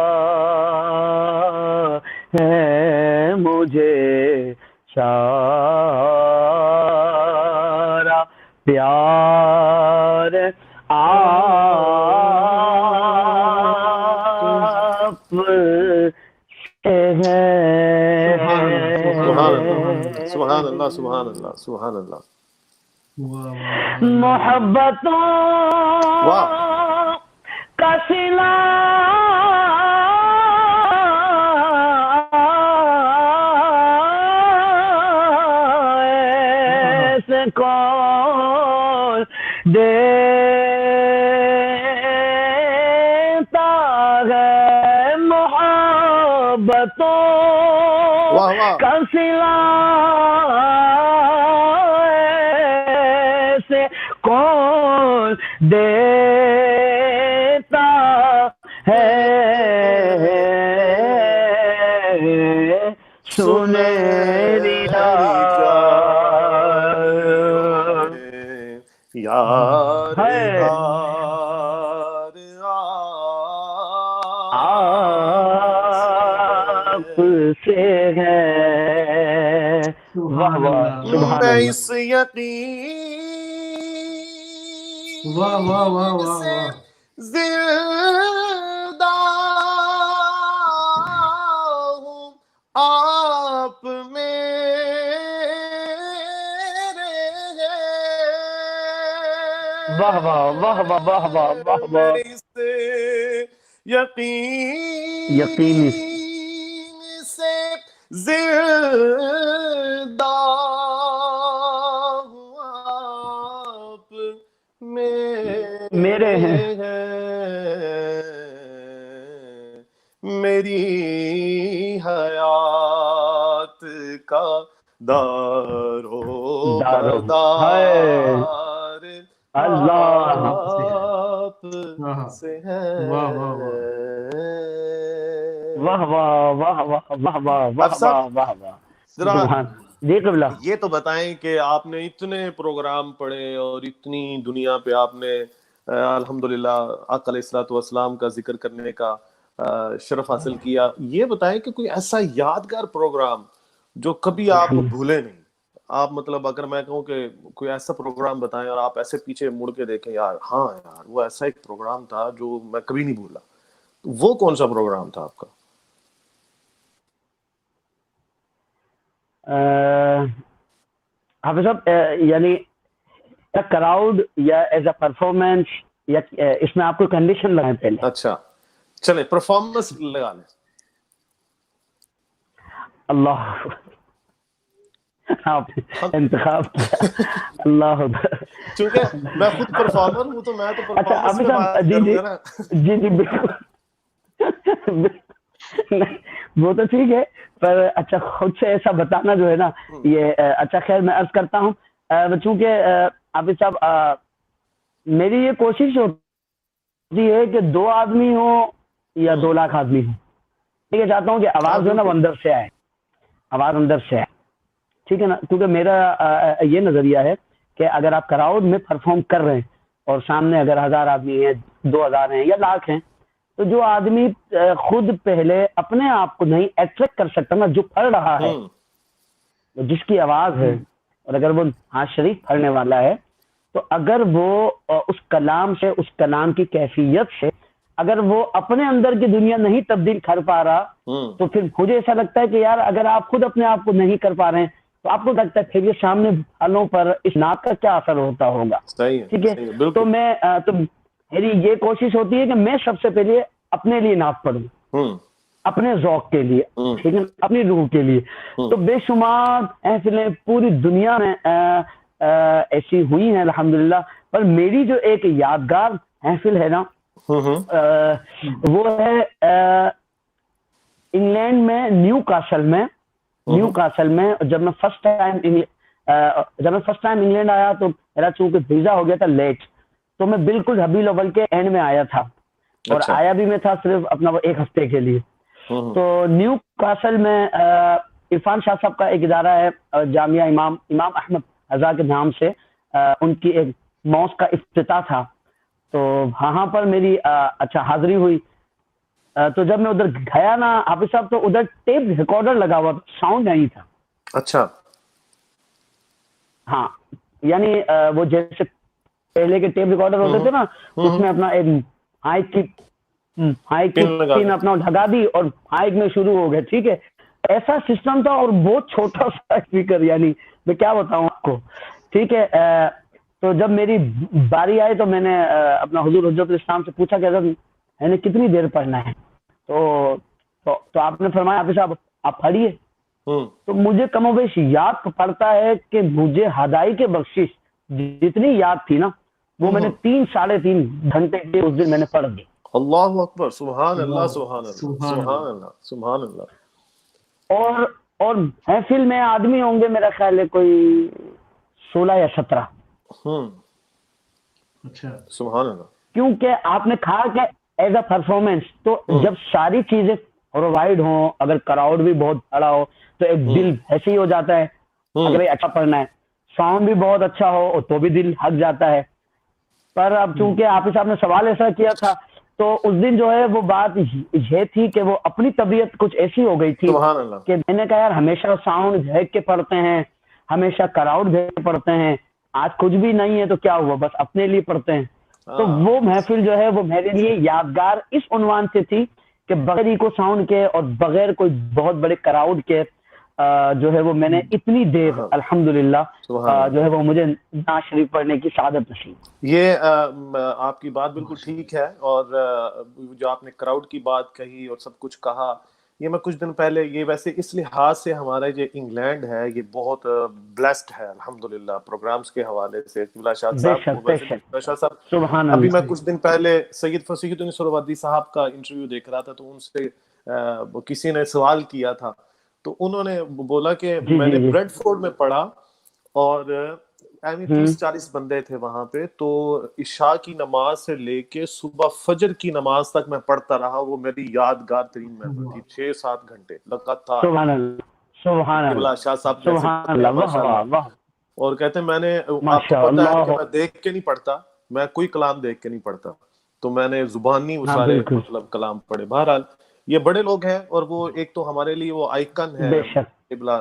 ہے مجھے سارا پیار آپ سے ہے. سبحان اللہ سبحان اللہ سبحان اللہ. محبتوں کا صلہ ایسے کون دیتا ہے. محبتوں کا صلہ کون دیتا ہے. سنہری یار آپ سے ہے. واہ واہ سبحان میں اللہ. اس یقین واہ واہ واہ واہ سے واہ. زندہ ہوں آپ میرے ہیں. واہ واہ واہ واہ واہ واہ واہ واہ. میں اس یقین سے زندہ ہوں آپ میرے ہیں. میری حیات کا دارو مدار اللہ آپ سے ہے. واہ واہ واہ واہ واہ واہ واہ واہ واہ واہ واہ واہ. سبحان. جی قبلہ یہ تو بتائیں کہ آپ نے اتنے پروگرام پڑھے اور اتنی دنیا پہ آپ نے الحمدللہ آقا علیہ الصلوۃ والسلام کا ذکر کرنے کا شرف حاصل کیا. یہ بتائیں کہ کوئی ایسا یادگار پروگرام جو کبھی آپ بھولے نہیں. آپ مطلب اگر میں کہوں کہ کوئی ایسا پروگرام بتائیں اور آپ ایسے پیچھے مڑ کے دیکھیں یار ہاں یار وہ ایسا ایک پروگرام تھا جو میں کبھی نہیں بھولا, وہ کون سا پروگرام تھا آپ کا؟ حافظ صاحب یعنی کراؤڈ یا ایز اے پرفارمنس یا اس میں آپ کو کنڈیشن لگائیں پہلے؟ اچھا چلیں پرفارمنس لگا لیں. اللہ آپ انتخاب کیا. اللہ چونکہ میں خود پرفارمر ہوں تو میں تو اچھا حافظ صاحب جی جی جی جی بالکل وہ تو ٹھیک ہے پر اچھا خود سے ایسا بتانا جو ہے نا یہ اچھا خیر میں عرض کرتا ہوں چونکہ حافظ صاحب میری یہ کوشش ہوتی ہے کہ 2 آدمی ہوں یا 2 لاکھ آدمی ہوں. یہ چاہتا ہوں کہ آواز جو ہے نا وہ اندر سے آئے, آواز اندر سے آئے, ٹھیک ہے نا. کیونکہ میرا یہ نظریہ ہے کہ اگر آپ کراؤڈ میں پرفارم کر رہے ہیں اور سامنے اگر 1000 آدمی ہیں 2000 ہیں یا لاکھ ہیں تو جو آدمی خود پہلے اپنے آپ کو نہیں اٹریکٹ کر سکتا نا, جو پڑھ رہا ہے جس کی آواز ہے اور اگر وہ ہاتھ شریف پڑھنے والا ہے تو اگر وہ اس کلام سے اس کلام کی کیفیت سے اگر وہ اپنے اندر کی دنیا نہیں تبدیل کر پا رہا تو پھر مجھے ایسا لگتا ہے کہ یار اگر آپ خود اپنے آپ کو نہیں کر پا رہے ہیں تو آپ کو لگتا ہے پھر یہ سامنے والوں پر اس نعت کا کیا اثر ہوتا ہوگا. ٹھیک ہے تو میں تو میری یہ کوشش ہوتی ہے کہ میں سب سے پہلے اپنے لیے نعت پڑھوں, اپنے ذوق کے لیے, ٹھیک ہے, اپنی روح کے لیے. تو بے شمار محفلیں پوری دنیا میں ایسی ہوئی ہیں الحمدللہ, پر میری جو ایک یادگار محفل ہے نا وہ ہے انگلینڈ میں نیو کاسل میں جب میں فرسٹ ٹائم انگلینڈ آیا تو میرا چونکہ ویزا ہو گیا تھا لیٹ, تو میں بالکل ربیع الاول کے اینڈ میں آیا تھا اور آیا بھی میں تھا صرف اپنا وہ 1 ہفتے کے لیے. تو نیو کاسل میں عرفان شاہ صاحب کا ایک ادارہ ہے جامعہ امام احمد رضا کے نام سے, ان کی ایک موس کا افتتاح تھا. تو وہاں پر میری اچھا حاضری ہوئی. تو جب میں ادھر گیا نا حافظ صاحب, تو ادھر ٹیپ ریکارڈر لگا ہوا تھا, ساؤنڈ نہیں تھا. اچھا ہاں یعنی وہ جیسے پہلے کے ٹیپ ریکارڈر ہوتے تھے نا, اس میں اپنا ایک مائک کی پن اپنا لگا دی اور مائک میں شروع ہو گئے. ٹھیک ہے, ایسا سسٹم تھا اور بہت چھوٹا سا اسپیکر, یعنی میں کیا بتاؤں آپ کو. ٹھیک ہے, تو جب میری باری آئی تو میں نے اپنا حضور حجت الاسلام سے پوچھا کہ حضرت میں نے کتنی دیر پڑھنا ہے. تو آپ نے فرمایا حافظ صاحب آپ پڑھیے. تو مجھے کم و بیش یاد پڑتا ہے کہ مجھے ہدائی کے بخشش جتنی یاد تھی نا, وہ میں نے 3-3.5 گھنٹے کے اس دن میں نے پڑھ دی. اللہ اکبر, سبحان اللہ سبحان اللہ سبحان اللہ سبحان اللہ. اور محفل میں آدمی ہوں گے میرا خیال ہے کوئی 16 یا 17. اچھا سبحان اللہ. کیونکہ آپ نے کہا کہ ایز اے پرفارمنس, تو جب ساری چیزیں پرووائڈ ہوں, اگر کراؤڈ بھی بہت بڑا ہو تو ایک دل ایسے ہی ہو جاتا ہے اگر اچھا پڑھنا ہے. ساؤنڈ بھی بہت اچھا ہو تو بھی دل ہک جاتا ہے. پر اب چونکہ حافظ صاحب نے سوال ایسا کیا تھا, تو اس دن جو ہے وہ بات یہ تھی کہ وہ اپنی طبیعت کچھ ایسی ہو گئی تھی کہ میں نے کہا یار ہمیشہ ساؤنڈ جھیک کے پڑھتے ہیں, ہمیشہ کراؤڈ جھیک کے پڑھتے ہیں, آج کچھ بھی نہیں ہے تو کیا ہوا, بس اپنے لیے پڑھتے ہیں. تو وہ محفل جو ہے وہ میرے لیے یادگار اس عنوان سے تھی کہ بغیر ایکو ساؤنڈ کے اور بغیر کوئی بہت بڑے کراؤڈ کے جو ہے وہ میں نے اتنی دیر الحمدللہ جو ہے وہ مجھے نعت شریف پڑھنے کی سعادت نصیب. یہ آپ کی بات بالکل ٹھیک ہے, اور جو آپ نے کراؤڈ کی بات کہی اور سب کچھ کہا, یہ میں کچھ دن پہلے, یہ ویسے اس لحاظ سے ہمارا جو انگلینڈ ہے یہ بہت بلیسڈ ہے الحمدللہ پروگرامز کے حوالے سے. شاہ صاحب ابھی میں کچھ دن پہلے سید فصیح الدین سہروردی صاحب کا انٹرویو دیکھ رہا تھا, تو ان سے کسی نے سوال کیا تھا, تو انہوں نے بولا کہ میں نے بریڈ فورڈ میں پڑھا اور 30-40 بندے تھے وہاں پہ, تو عشاء کی نماز سے لے کے صبح فجر کی نماز تک میں پڑھتا رہا. وہ میری یادگار ترین محفل تھی, 6-7 گھنٹے لگاتار. سبحان اللہ سبحان اللہ شاہ صاحب سبحان اللہ. اور کہتے ہیں میں نے, آپ کو پتا ہے کہ میں دیکھ کے نہیں پڑھتا, میں کوئی کلام دیکھ کے نہیں پڑھتا, تو میں نے زبانی وہ سارے مطلب کلام پڑھے. بہرحال یہ بڑے لوگ ہیں, اور وہ ایک تو ہمارے لیے وہ آئیکن ہے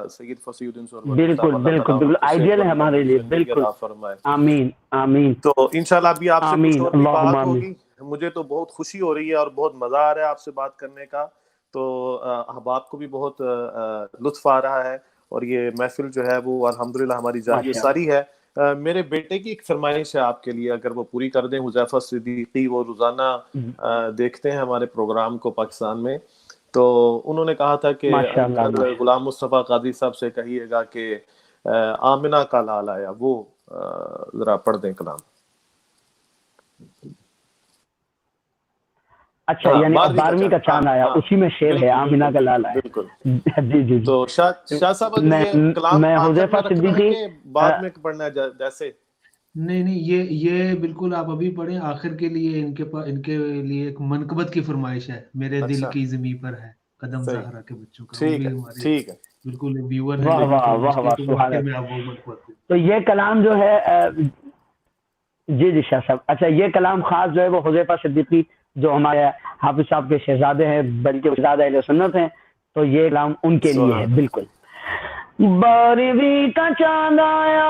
سید فصیح الدین سہروردی. بالکل بالکل بالکل آئیڈیل ہے ہمارے لیے. بالکل آمین آمین. تو انشاءاللہ ابھی آپ سے کچھ اور بات ہوگی. مجھے تو بہت خوشی ہو رہی ہے اور بہت مزہ آ رہا ہے آپ سے بات کرنے کا, تو احباب کو بھی بہت لطف آ رہا ہے, اور یہ محفل جو ہے وہ الحمدللہ ہماری جاری ساری ہے. میرے بیٹے کی ایک فرمائش ہے آپ کے لیے, اگر وہ پوری کر دیں. حذیفہ صدیقی وہ روزانہ دیکھتے ہیں ہمارے پروگرام کو پاکستان میں, تو انہوں نے کہا تھا کہ غلام مصطفیٰ قادری صاحب سے کہیے گا کہ آمنہ کا لال آیا, وہ ذرا پڑھ دیں کلام. اچھا یعنی 12ویں کا چاند آیا, اسی میں شعر ہے آمنہ کا لال آیا. بالکل جی. تو شاہ صاحب میں حذیفہ صدیقی بعد میں پڑھنا ہے جیسے نہیں یہ بالکل آپ ابھی پڑھیں آخر کے لیے. ان کے لیے ایک منقبت کی فرمائش ہے, میرے دل کی زمین پر ہے قدم زہرا کے بچوں کا. ٹھیک ہے بالکل ویور ہے. تو یہ کلام جو ہے جی شاہ صاحب, اچھا یہ کلام خاص جو ہے وہ حذیفہ صدیقی جو ہمارے حافظ صاحب کے شہزادے ہیں, بلکہ شہزادہ اہل سنت ہیں, تو یہ کلام ان کے لیے ہے. بالکل. 12ویں کا چاند آیا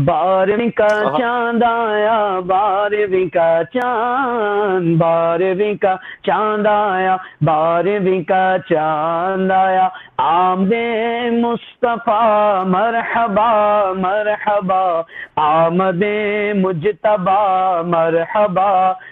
بارہویں کا چاند آیا, 12ویں کا چاند, 12ویں کا چاند آیا, 12ویں کا چاند آیا. آمد مصطفیٰ مرحبا مرحبا, آمد مجتبا مرحبا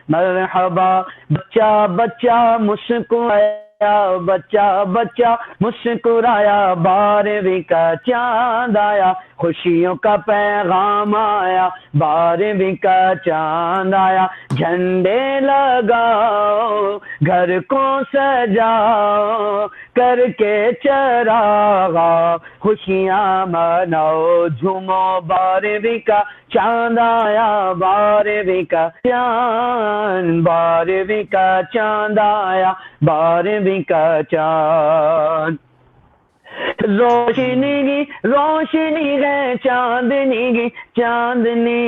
مرحبا. بچہ بچہ مسکرایا, بچہ بچہ مسکرایا, 12ویں کا چاند آیا, خوشیوں کا پیغام آیا, 12ویں کا چاند آیا. جھنڈے لگاؤ گھر کو سجاؤ کر کے چراغا, خوشیاں مناؤ جھومو, 12ویں کا چاند آیا, 12ویں کا چاند, 12ویں کا چاند آیا, 12ویں کا چاند. روشنی کی روشنی ہے چاندنی کی چاندنی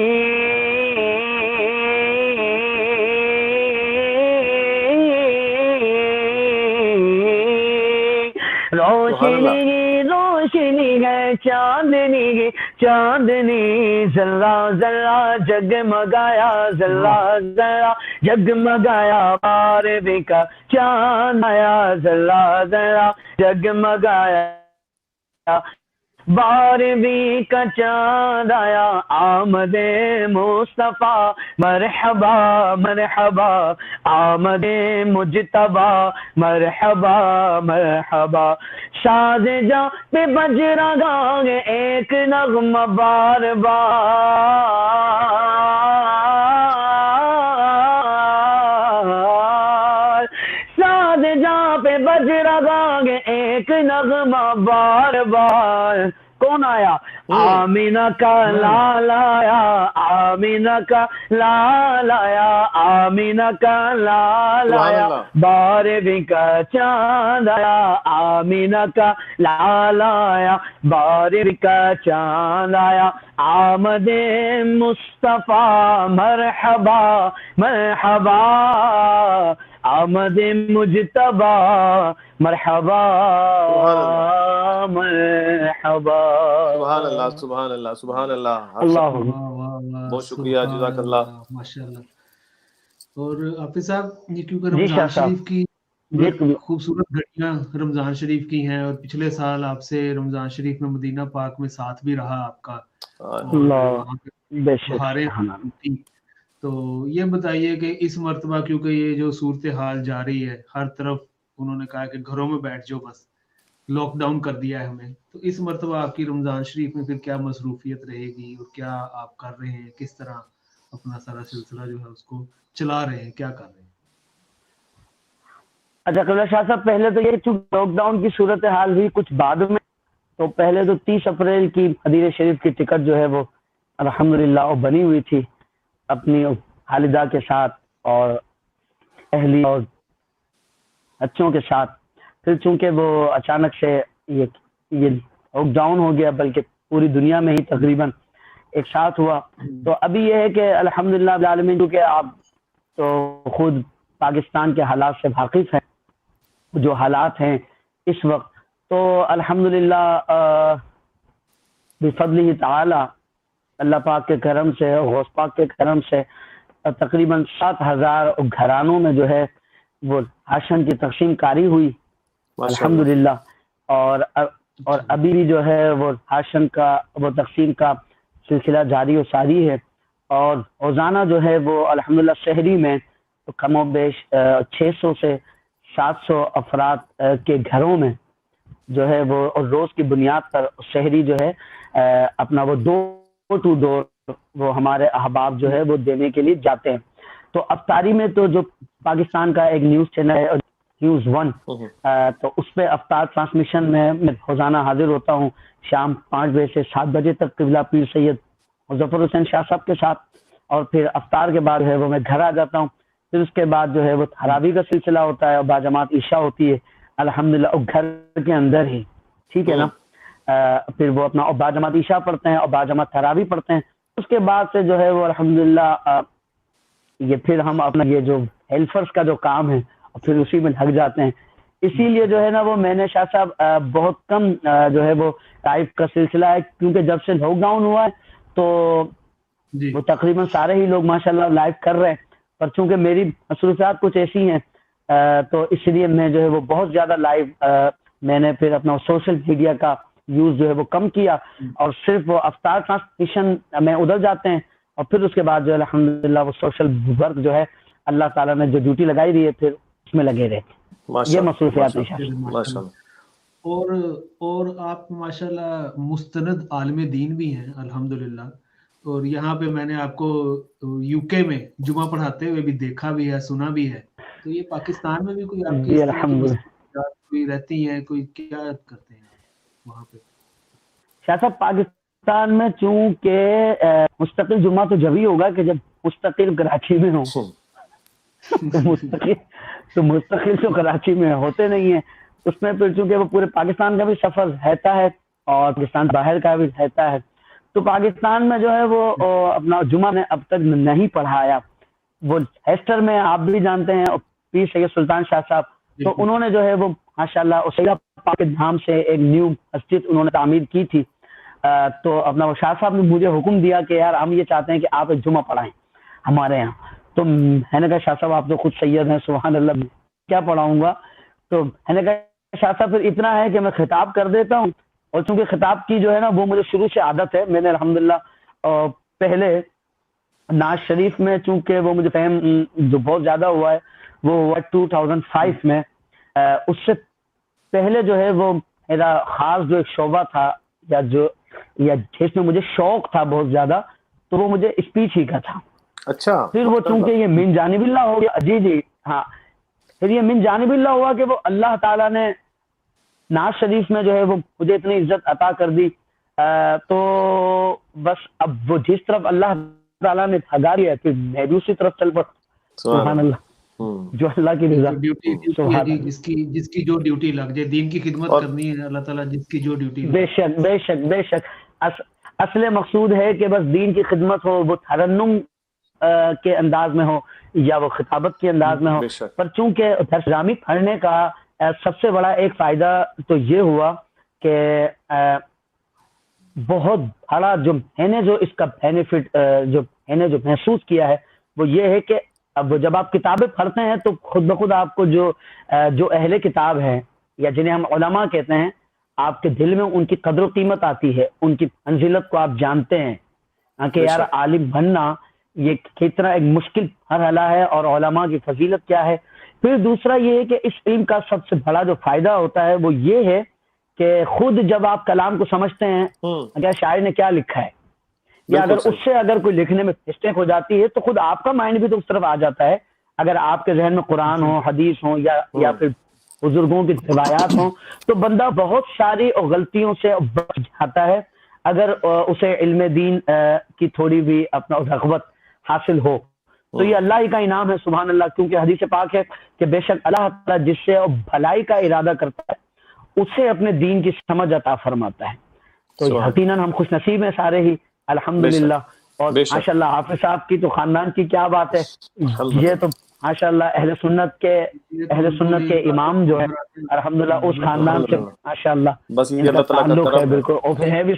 روشنی کی روشنی ہے چاندنی کی چاندنی ذرا ذرا جگمگایا ذرا ذرا جگمگایا بارہویں کا چاند آیا ذرا ذرا جگمگایا بارہویں کا چاند آیا آمد مصطفیٰ مرحبا مرحبا آمد مجتبا مرحبا مرحبا شاد جاں پہ بج رہا ہے ایک نغمہ بار بار شاد جاں پہ بج رہا ہے ایک نغمہ بار بار کون آیا آمینہ کا لال آیا آمینہ کا لال آیا آمینہ کا لال آیا بارہویں کا چاند آیا آمینہ کا لال آیا بارہویں کا چاند آیا آمد مصطفیٰ مرحبا مرحبا آمد مجتبا مرحبا مرحبا سبحان اللہ سبحان اللہ سبحان اللہ اللہ بہت شکریہ جزاک اللہ ماشاء اللہ. اور حافظ صاحب یہ کیونکہ جی رمضان شاہ شریف کی جی خوبصورت گھڑیاں رمضان شریف کی ہیں اور پچھلے سال آپ سے رمضان شریف میں مدینہ پاک میں ساتھ بھی رہا آپ کا اللہ بے شک بہاریں تھی. تو یہ بتائیے کہ اس مرتبہ کیونکہ یہ جو صورتحال جاری ہے ہر طرف انہوں نے کہا کہ گھروں میں بیٹھ جاؤ بس لاک ڈاؤن کر دیا ہے ہمیں, تو اس مرتبہ آپ کی رمضان شریف میں پھر کیا مصروفیت رہے گی اور کیا آپ کر رہے ہیں, کس طرح اپنا سارا سلسلہ جو ہے اس کو چلا رہے ہیں, کیا کر رہے ہیں؟ اچھا قبلہ شاہ صاحب پہلے تو یہ لاک ڈاؤن کی صورتحال ہوئی کچھ بعد میں, تو پہلے تو 30 اپریل کی مدینہ شریف کی ٹکٹ جو ہے وہ الحمدللہ بنی ہوئی تھی اپنی والدہ کے ساتھ اور اہلی اور بچوں کے ساتھ. پھر چونکہ وہ اچانک سے یہ لاک ڈاؤن ہو گیا بلکہ پوری دنیا میں ہی تقریباً ایک ساتھ ہوا, تو ابھی یہ ہے کہ الحمدللہ رب العالمین کیونکہ آپ تو خود پاکستان کے حالات سے واقف ہیں, جو حالات ہیں اس وقت, تو الحمدللہ بفضلہ تعالی اللہ پاک کے کرم سے غوث پاک کے کرم سے تقریباً 7,000 گھرانوں میں جو ہے وہ راشن کی تقسیم کاری ہوئی الحمدللہ, اور ابھی بھی جو ہے وہ راشن کا وہ تقسیم کا سلسلہ جاری و ساری ہے, اور روزانہ جو ہے وہ الحمدللہ شہری میں کم و بیش 600 سے 700 افراد کے گھروں میں جو ہے وہ روز کی بنیاد پر شہری جو ہے اپنا وہ ڈور ٹو ڈور وہ ہمارے احباب جو ہے وہ دینے کے لیے جاتے ہیں. تو افطاری میں تو جو پاکستان کا ایک نیوز چینل ہے نیوز 1, تو اس پہ افطار ٹرانسمیشن میں روزانہ حاضر ہوتا ہوں شام 5 بجے سے 7 بجے تک قبلہ پیر سید مظفر حسین شاہ صاحب کے ساتھ, اور پھر افطار کے بعد ہے وہ میں گھر آ جاتا ہوں. پھر اس کے بعد جو ہے وہ تراویح کا سلسلہ ہوتا ہے اور باجماعت عشاء ہوتی ہے الحمدللہ گھر کے اندر ہی, ٹھیک ہے نا. پھر وہ اپنا باجماعت عشاء پڑھتے ہیں اور باجماعت تراویح پڑھتے ہیں. اس کے بعد سے جو ہے وہ الحمدللہ یہ پھر ہم اپنا یہ جو ہیلفرز کا جو کام ہے پھر اسی میں لگ جاتے ہیں. اسی لیے جو ہے نا وہ میں نے شاہ صاحب بہت کم جو ہے وہ لائف کا سلسلہ ہے, کیونکہ جب سے لاک ڈاؤن ہوا ہے تو وہ تقریباً سارے ہی لوگ ماشاءاللہ لائف کر رہے ہیں, پر چونکہ میری مصروفیات کچھ ایسی ہیں تو اس لیے میں جو ہے وہ بہت زیادہ لائیو میں نے پھر اپنا سوشل میڈیا کا یوز جو ہے وہ کم کیا, اور صرف وہ افطار ٹرانسمیشن میں ادھر جاتے ہیں, اور پھر اس کے بعد جو ہے الحمدللہ وہ سوشل ورک جو ہے اللہ تعالیٰ نے جو ڈیوٹی لگائی دی ہے پھر اس میں لگے رہے. یہ مصروفیات ہیں. اور آپ ماشاءاللہ مستند عالم دین بھی ہیں الحمدللہ, اور یہاں پہ میں نے آپ کو یو کے میں جمعہ پڑھاتے ہوئے بھی دیکھا بھی ہے, سنا بھی ہے. تو یہ پاکستان میں بھی کوئی آپ کی کوئی رہتی ہیں, کوئی کیا کرتے ہیں وہاں پہ؟ شاہ صاحب پاکستان میں چونکہ مستقل جمعہ تو جب ہی ہوگا کہ جب مستقل کراچی میں ہوں, تو مستقل تو کراچی میں ہوتے نہیں ہیں. اس میں پھر چونکہ وہ پورے پاکستان کا بھی سفر رہتا ہے اور پاکستان باہر کا بھی رہتا ہے، تو پاکستان میں جو ہے وہ اپنا جمعہ نے اب تک نہیں پڑھایا. وہ ہیسٹر میں آپ بھی جانتے ہیں پیر سید سلطان شاہ صاحب، تو انہوں نے جو ہے وہ ماشاءاللہ اسیہ پاک کے نام سے ایک نیو مسجد انہوں نے تعمیر کی تھی. تو اپنا وہ شاہ صاحب نے مجھے حکم دیا کہ یار ہم یہ چاہتے ہیں کہ آپ ایک جمعہ پڑھائیں ہمارے یہاں. تو میں نے کہا شاہ صاحب آپ تو خود سید ہیں، سبحان اللہ، کیا پڑھاؤں گا. تو میں نے کہا شاہ صاحب پھر اتنا ہے کہ میں خطاب کر دیتا ہوں، اور چونکہ خطاب کی جو ہے نا وہ مجھے شروع سے عادت ہے. میں نے الحمدللہ پہلے ناز شریف میں چونکہ وہ مجھے فہم جو بہت زیادہ ہوا ہے وہ ہوا 2005 میں. اس سے پہلے جو ہے وہ میرا خاص جو ایک شعبہ تھا یا جس میں مجھے شوق تھا بہت زیادہ، تو وہ مجھے اسپیچ ہی کا تھا. اچھا. پھر وہ چونکہ یہ من جانب اللہ ہو گیا، جی ہاں، پھر یہ من جانب اللہ ہوا کہ وہ اللہ تعالیٰ نے ناز شریف میں جو ہے وہ مجھے اتنی عزت عطا کر دی. تو بس اب وہ جس طرف اللہ تعالیٰ نے بھگا دیا پھر میں بھی اسی طرف چل پڑا. سبحان اللہ، جو اللہ کی رضا، جس کی جو ڈیوٹی لگ جائے، دین کی خدمت کرنی ہے، اللہ تعالیٰ جس کی جو ڈیوٹی. بے شک بے شک بے شک. اصل مقصود ہے کہ بس دین کی خدمت ہو، وہ ترنم کے انداز میں ہو یا وہ خطابت کے انداز میں ہو. پر چونکہ درس جامع پڑھنے کا سب سے بڑا ایک فائدہ تو یہ ہوا کہ بہت بڑا جو میں نے جو اس کا بینیفٹ جو میں نے جو محسوس کیا ہے وہ یہ ہے کہ اب جب آپ کتابیں پڑھتے ہیں تو خود بخود آپ کو جو اہل کتاب ہیں یا جنہیں ہم علماء کہتے ہیں، آپ کے دل میں ان کی قدر و قیمت آتی ہے، ان کی منزلت کو آپ جانتے ہیں کہ یار عالم بننا یہ کتنا ایک مشکل مرحلہ ہے اور علماء کی فضیلت کیا ہے. پھر دوسرا یہ ہے کہ اس علم کا سب سے بڑا جو فائدہ ہوتا ہے وہ یہ ہے کہ خود جب آپ کلام کو سمجھتے ہیں کہ شاعر نے کیا لکھا ہے، یا اگر اس سے اگر کوئی لکھنے میں مسٹیک ہو جاتی ہے تو خود آپ کا مائنڈ بھی تو اس طرف آ جاتا ہے. اگر آپ کے ذہن میں قرآن ہو، حدیث ہو یا پھر بزرگوں کی روایات ہوں تو بندہ بہت ساری غلطیوں سے بچ جاتا ہے اگر اسے علم دین کی تھوڑی بھی اپنا رغبت حاصل ہو. تو یہ اللہ ہی کا انعام ہے، سبحان اللہ، کیونکہ حدیث پاک ہے کہ بے شک اللہ تعالیٰ جس سے بھلائی کا ارادہ کرتا ہے اسے اپنے دین کی سمجھ عطا فرماتا ہے. تو یقیناً ہم خوش نصیب ہیں سارے ہی الحمدللہ. اور ماشاءاللہ حافظ صاحب کی تو خاندان کی کیا بات ہے، یہ تو ماشاءاللہ اہل سنت کے امام جو ہے الحمدللہ اس خاندان سے ماشاءاللہ بس یہ اللہ تعالیٰ کا تعلق ہے بالکل. اور پھر ہے بھی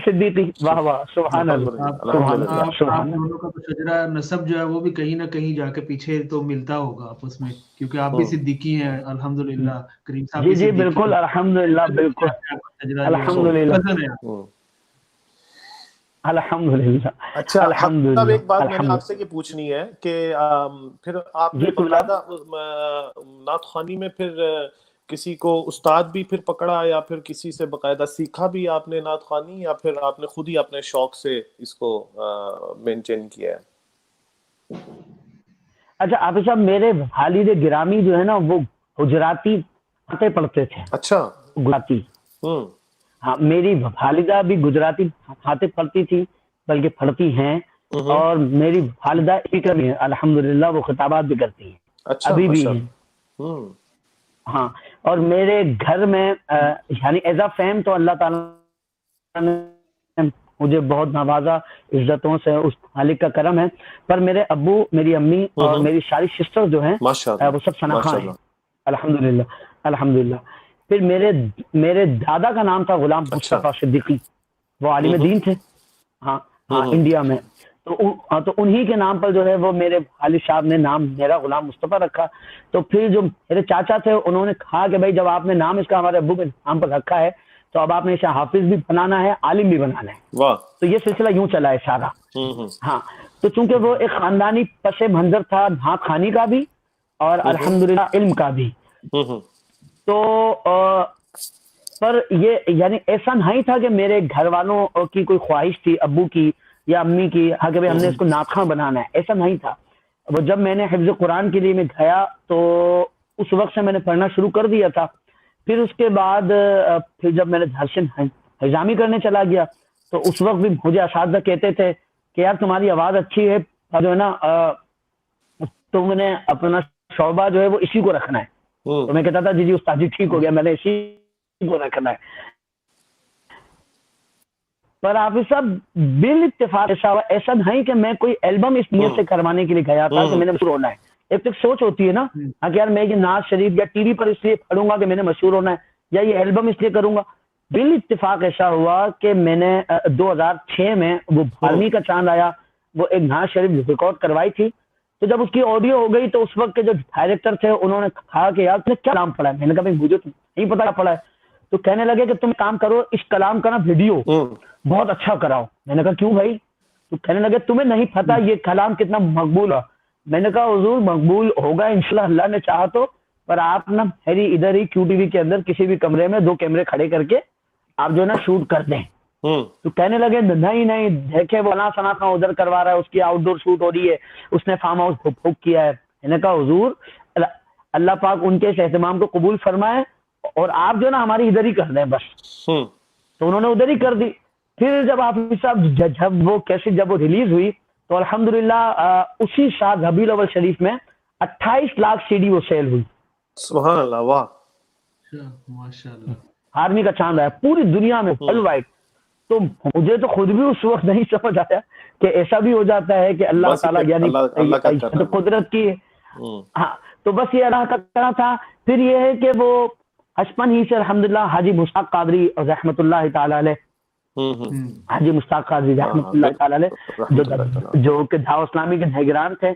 صدیقی، واہ واہ سبحان اللہ. آپ دونوں کا شجرہ نسب جو ہے وہ بھی کہیں نہ کہیں جا کے پیچھے تو ملتا ہوگا آپس میں، کیونکہ آپ بھی صدیقی ہیں الحمدللہ. کریم صاحب جی بالکل الحمدللہ، بالکل الحمدللہ الحمدللہ. اچھا اب ایک بات میں نے آپ سے یہ پوچھنی ہے کہ پھر آپ نے باقاعدہ نعت خوانی میں پھر کسی کو استاد بھی پھر پکڑا یا پھر کسی سے باقاعدہ سیکھا بھی آپ نے نعت خوانی، یا پھر آپ نے خود ہی اپنے شوق سے اس کو مینٹین کیا ہے؟ اچھا عابد صاحب، میرے والد گرامی جو ہے نا وہ گجراتی پڑھتے تھے. اچھا گجراتی. ہاں میری والدہ بھی گجراتی خاطر پڑھتی تھی، بلکہ پڑھتی ہیں، اور میری والدہ اسپیکر بھی ہیں الحمدللہ، وہ خطابات بھی کرتی ہیں ابھی بھی ہیں. ہاں اور میرے گھر میں یعنی ایز اے فیم تو اللہ تعالیٰ نے مجھے بہت نوازا عزتوں سے، اس مالک کا کرم ہے. پر میرے ابو، میری امی اور میری ساری سسٹر جو ہیں وہ سب ثناخواں ہیں الحمدللہ الحمدللہ. پھر میرے دادا کا نام تھا غلام مصطفیٰ صدیقی، وہ عالم دین تھے ہاں انڈیا میں. تو انہی کے نام پر جو ہے وہ میرے والد صاحب نے نام میرا غلام مصطفیٰ رکھا. تو پھر جو میرے چاچا تھے انہوں نے کہا کہ بھائی جب آپ نے نام اس کا ہمارے ابو کے نام پر رکھا ہے تو اب آپ نے اسے حافظ بھی بنانا ہے، عالم بھی بنانا ہے. تو یہ سلسلہ یوں چلا ہے سارا. ہاں تو چونکہ وہ ایک خاندانی پس منظر تھا نعت خوانی کا بھی اور الحمدللہ علم کا بھی. تو پر یہ یعنی ایسا نہیں تھا کہ میرے گھر والوں کی کوئی خواہش تھی، ابو کی یا امی کی، ہاں کہ ہم نے اس کو نعت خواں بنانا ہے، ایسا نہیں تھا. وہ جب میں نے حفظ قرآن کے لیے میں گیا تو اس وقت سے میں نے پڑھنا شروع کر دیا تھا. پھر اس کے بعد پھر جب میں نے درس نظامی کرنے چلا گیا تو اس وقت بھی مجھے اساتذہ کہتے تھے کہ یار تمہاری آواز اچھی ہے، جو ہے نا تم نے اپنا شعبہ جو ہے وہ اسی کو رکھنا ہے. تو میں کہتا تھا جی استاد جی ٹھیک ہو گیا، میں نے اسی کو رکھنا ہے. پر حافظ صاحب بال اتفاق ایسا نہیں کہ میں کوئی البم اس نیت سے کروانے کے لیے گیا تھا کہ میں نے مشہور ہونا ہے. ایک تک سوچ ہوتی ہے نا کہ یار میں یہ ناز شریف یا ٹی وی پر اس لیے پڑھوں گا کہ میں نے مشہور ہونا ہے، یا یہ البم اس لیے کروں گا. بال اتفاق ایسا ہوا کہ میں نے 2006 میں وہ 12ویں کا چاند آیا، وہ ایک ناز شریف ریکارڈ کروائی تھی. تو جب اس کی آڈیو ہو گئی تو اس وقت کے جو ڈائریکٹر تھے انہوں نے کہا کہ یار تم نے کیا کلام پڑھا ہے؟ میں نے کہا بھائی مجھے تو نہیں پتا پڑھا ہے. تو کہنے لگے کہ تم کام کرو اس کلام کا نا ویڈیو بہت اچھا کراؤ. میں نے کہا کیوں بھائی؟ تو کہنے لگے تمہیں نہیں پتا یہ کلام کتنا مقبول ہے. میں نے کہا حضور مقبول ہوگا انشاءاللہ اللہ نے چاہا تو، پر آپ نا میری ادھر ہی کیو ٹی وی کے اندر کسی بھی کمرے میں 2 کیمرے کھڑے کر کے آپ جو ہے نا شوٹ کر دیں. تو کہنے لگے نہیں دیکھے وہ ثنا خان ادھر کروا رہا ہے، اس کی آؤٹ ڈور شوٹ ہو رہی ہے، اس نے فارم ہاؤس بک کیا ہے. میں نے کہا حضور اللہ پاک ان کے اس اہتمام کو قبول فرمائے اور آپ جو ہے نا ہماری ادھر ہی کر دیں بس. تو انہوں نے ادھر ہی کر دی. پھر جب آپ صاحب جب وہ کیسٹ جب وہ ریلیز ہوئی تو الحمدللہ اسی سال ربیع الاول شریف میں 28 لاکھ CD وہ سیل ہوئی. سبحان اللہ، واہ ماشاءاللہ. 12ویں کا چاند آیا پوری دنیا میں ورلڈ وائڈ. تو مجھے تو خود بھی اس وقت نہیں سمجھ آیا کہ ایسا بھی ہو جاتا ہے کہ اللہ تعالیٰ یعنی قدرت کی. ہاں تو بس یہ اللہ کا کرنا تھا. پھر یہ ہے کہ وہ بچپن ہی سے الحمدللہ حاجی مشتاق قادری رحمۃ اللہ تعالی علیہ، حاجی مشتاق قادری رحمۃ اللہ تعالی علیہ جو کہ دعوت اسلامی کے نگران تھے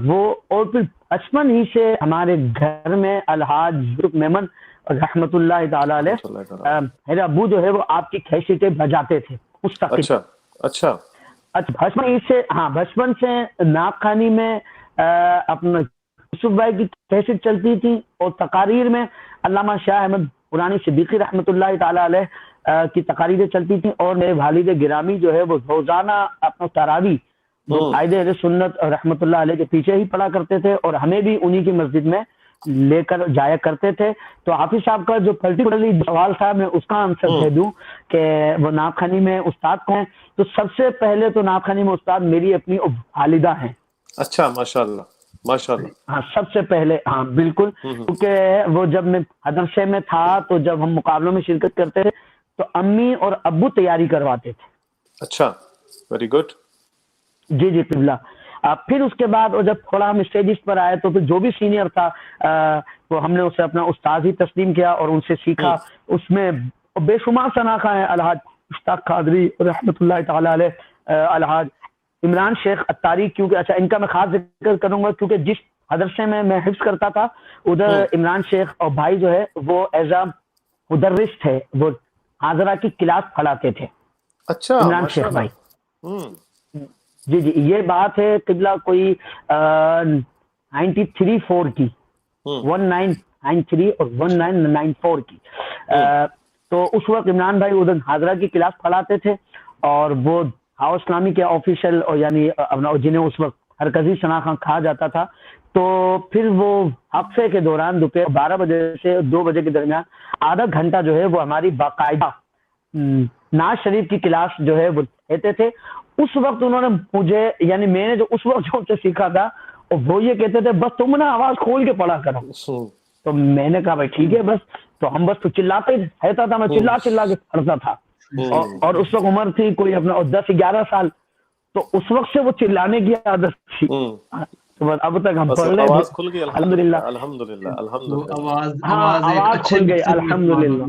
وہ، اور پھر بچپن ہی سے ہمارے گھر میں الحاج یوسف میمن رحمۃ اللہ تعالی علیہ میرے ابو جو ہے وہ آپ کی کیسٹیں بجاتے تھے مستقل. اچھا بچپن ہی سے، ہاں بچپن سے ناک خانی میں اپنا یوسف بھائی کی کیسٹ چلتی تھی اور تقاریر میں علامہ شاہ احمد قرآنی صدیقی رحمۃ اللہ تعالی علیہ کی تقاریریں چلتی تھیں. اور میرے والد گرامی جو ہے وہ روزانہ اپنا تراویح وہ قائد اہل سنت رحمۃ اللہ علیہ کے پیچھے ہی پڑھا کرتے تھے اور ہمیں بھی انہی کی مسجد میں لے کر جایا کرتے تھے. تو حافظ صاحب کا جو پرٹیکولرلی سوال تھا میں اس کا آنسر دے دوں کہ وہ ناک خانی میں استاد کون ہیں، تو سب سے پہلے تو ناک خانی میں استاد میری اپنی والدہ ہیں. اچھا ماشاءاللہ ماشاءاللہ. ہاں سب سے پہلے، ہاں بالکل، کیونکہ وہ جب میں مدرسے میں تھا تو جب ہم مقابلوں میں شرکت کرتے تھے تو امی اور ابو تیاری کرواتے تھے. اچھا ویری گڈ. جی قبلہ. پھر اس کے بعد اور جب تھوڑا ہم اسٹیجز پر آئے تو پھر جو بھی سینئر تھا وہ ہم نے اسے اپنا استاد ہی تسلیم کیا اور ان سے سیکھا. اس میں بے شمار شناخت ہیں، الحاج مشتاق قادری رحمۃ اللہ تعالی علیہ، الحاج عمران شیخ اتاری، کیونکہ اچھا ان کا میں خاص ذکر کروں گا کیونکہ جس مدرسے میں حفظ کرتا تھا ادھر عمران شیخ اور بھائی جو ہے وہ ایز اے مدرس تھے، وہ حاضرہ کی کلاس پڑھاتے تھے. اچھا عمران شیخ بھائی. جی یہ بات ہے قبلہ کوئی 93-4 کی، 1993 اور 1994 کی. تو اس وقت عمران بھائی ادھر حاضرہ کی کلاس پڑھاتے تھے اور وہ دعوت اسلامی کے آفیشل اور یعنی جنہیں اس وقت مرکزی شناخت کہا جاتا تھا. تو پھر وہ ہفتے کے دوران دوپہر 12 بجے سے 2 بجے کے درمیان آدھا گھنٹہ جو ہے وہ ہماری باقاعدہ ناز شریف کی کلاس جو ہے وہ لیتے تھے. اس وقت انہوں نے مجھے یعنی میں نے جو اس وقت جو ان سے سیکھا تھا وہ یہ کہتے تھے بس تم نا آواز کھول کے پڑھا کرو. تو میں نے کہا بھائی ٹھیک ہے بس. تو ہم بس تو چلاتے ہی رہتا تھا، میں چلا کے پڑھتا تھا. اور اس وقت عمر تھی کوئی اپنا 10-11 سال، تو اس وقت سے وہ چلانے کی عادت تھی. اب تک ہم پڑھ رہے ہیں الحمدللہ. آواز کھل گئی الحمدللہ.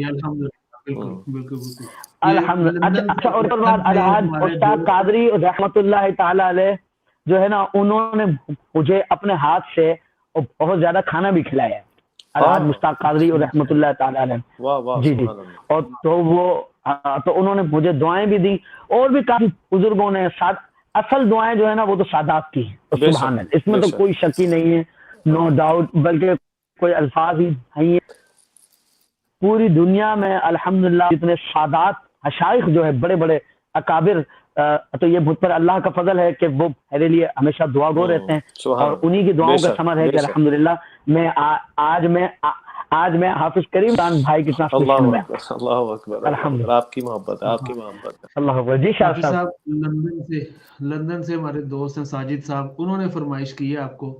اچھا اور بعد الحاج مشتاق قادری رحمۃ اللہ تعالی علیہ جو ہے نا انہوں نے مجھے اپنے ہاتھ سے بہت زیادہ کھانا بھی کھلایا ہے. الحاج مشتاق قادری رحمۃ اللہ تعالی علیہ جی اور تو وہ تو انہوں نے مجھے دعائیں بھی دی اور بھی کافی بزرگوں نے. اصل دعائیں جو ہے نا وہ تو سادات کی ہیں سبحان اللہ، اس میں تو کوئی شک ہی نہیں ہے، نو ڈاؤٹ، بلکہ کوئی الفاظ ہی نہیں ہے. پوری دنیا میں الحمدللہ جتنے سادات مشائخ جو ہے بڑے بڑے اکابر، تو یہ مجھ پر اللہ کا فضل ہے کہ وہ میرے لیے ہمیشہ دعا گو رہتے ہیں اور انہی کی دعاؤں کا ثمر ہے کہ الحمدللہ میں آج میں حافظ کریم خان بھائی کی طرف اللہ اکبر الحمدللہ. آپ کی محبت اللہ اکبر. جی شاہ صاحب لندن سے ہمارے دوست ہیں ساجد صاحب، انہوں نے فرمائش کی ہے آپ کو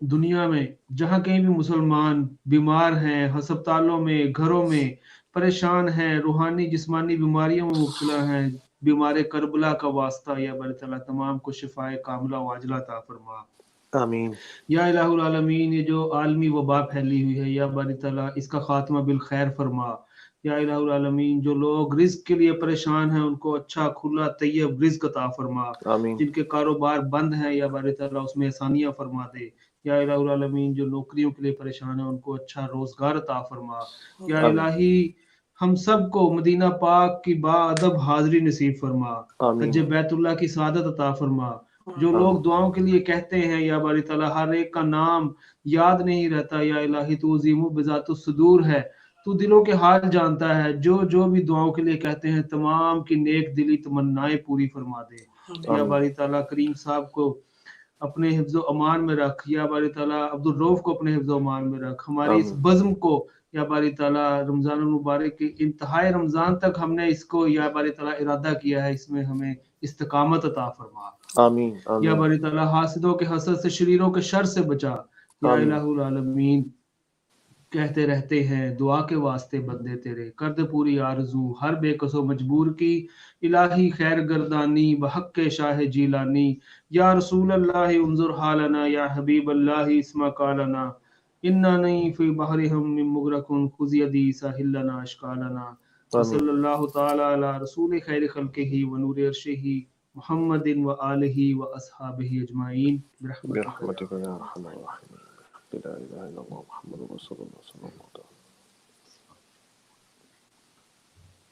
دنیا میں جہاں کہیں بھی مسلمان بیمار ہیں، ہسپتالوں میں، گھروں میں پریشان ہیں، روحانی جسمانی بیماریوں میں مبتلا ہیں، بیمار کربلا کا واسطہ یا باری تعالیٰ تمام کو شفائے کاملہ و عاجلہ عطا فرما۔ آمین یا الہ العالمین، یہ جو عالمی وبا پھیلی ہوئی ہے یا باری تعالیٰ اس کا خاتمہ بالخیر فرما۔ یا الہ العالمین، جو لوگ رزق کے لیے پریشان ہیں ان کو اچھا کھلا طیب رزق عطا فرما۔ آمین جن کے کاروبار بند ہیں یا باری تعالیٰ اس میں آسانیاں فرما دے۔ یا الہ العالمین، جو نوکریوں کے لیے پریشان ہیں ان کو اچھا روزگار عطا فرما۔ یا آمین الہی ہم سب کو مدینہ پاک کی با ادب حاضری نصیب فرما۔ آمین حج بیت اللہ کی سعادت عطا فرما۔ جو لوگ دعاؤں کے لیے کہتے ہیں یا باری تعالیٰ ہر ایک کا نام یاد نہیں رہتا، یا الہی تو عظیم و بذات الصدور ہے، تو دلوں کے حال جانتا ہے، جو بھی دعاؤں کے لیے کہتے ہیں تمام کی نیک دلی تمنائیں پوری فرما دے۔ یا باری تعالیٰ کریم صاحب کو اپنے حفظ و امان میں رکھ، یا باری تعالیٰ عبد الروف کو اپنے حفظ و امان میں رکھ، ہماری اس بزم کو یا باری تعالیٰ رمضان المبارک کے انتہائی رمضان تک ہم نے اس کو یا باری تعالیٰ ارادہ کیا ہے، اس میں ہمیں استقامت عطا فرما۔ آمین یا آمین باری تعالیٰ حاسدوں کے حسد سے، شریروں کے شر سے بچا۔ یا آمین الہ العالمین، کہتے رہتے ہیں دعا کے واسطے بندے تیرے، کر دے پوری آرزو ہر بے کس و مجبور کی، الہی خیر گردانی بحق شاہ جیلانی۔ یا رسول اللہ انظر حالنا، یا حبیب اللہ اسمع قالنا، انا نہیں فی بحرہم من مغرقن خذ یدی ساحل لنا اشکالنا۔ وصلی اللہ تعالی علی رسول خیر خلقہ و نور عرشہ محمد و آلہ و اصحابہ اجمعین برحمتک برحمتک یا ارحم الراحمین۔ لا الہ الا اللہ محمد رسول اللہ صلی اللہ علیہ وسلم۔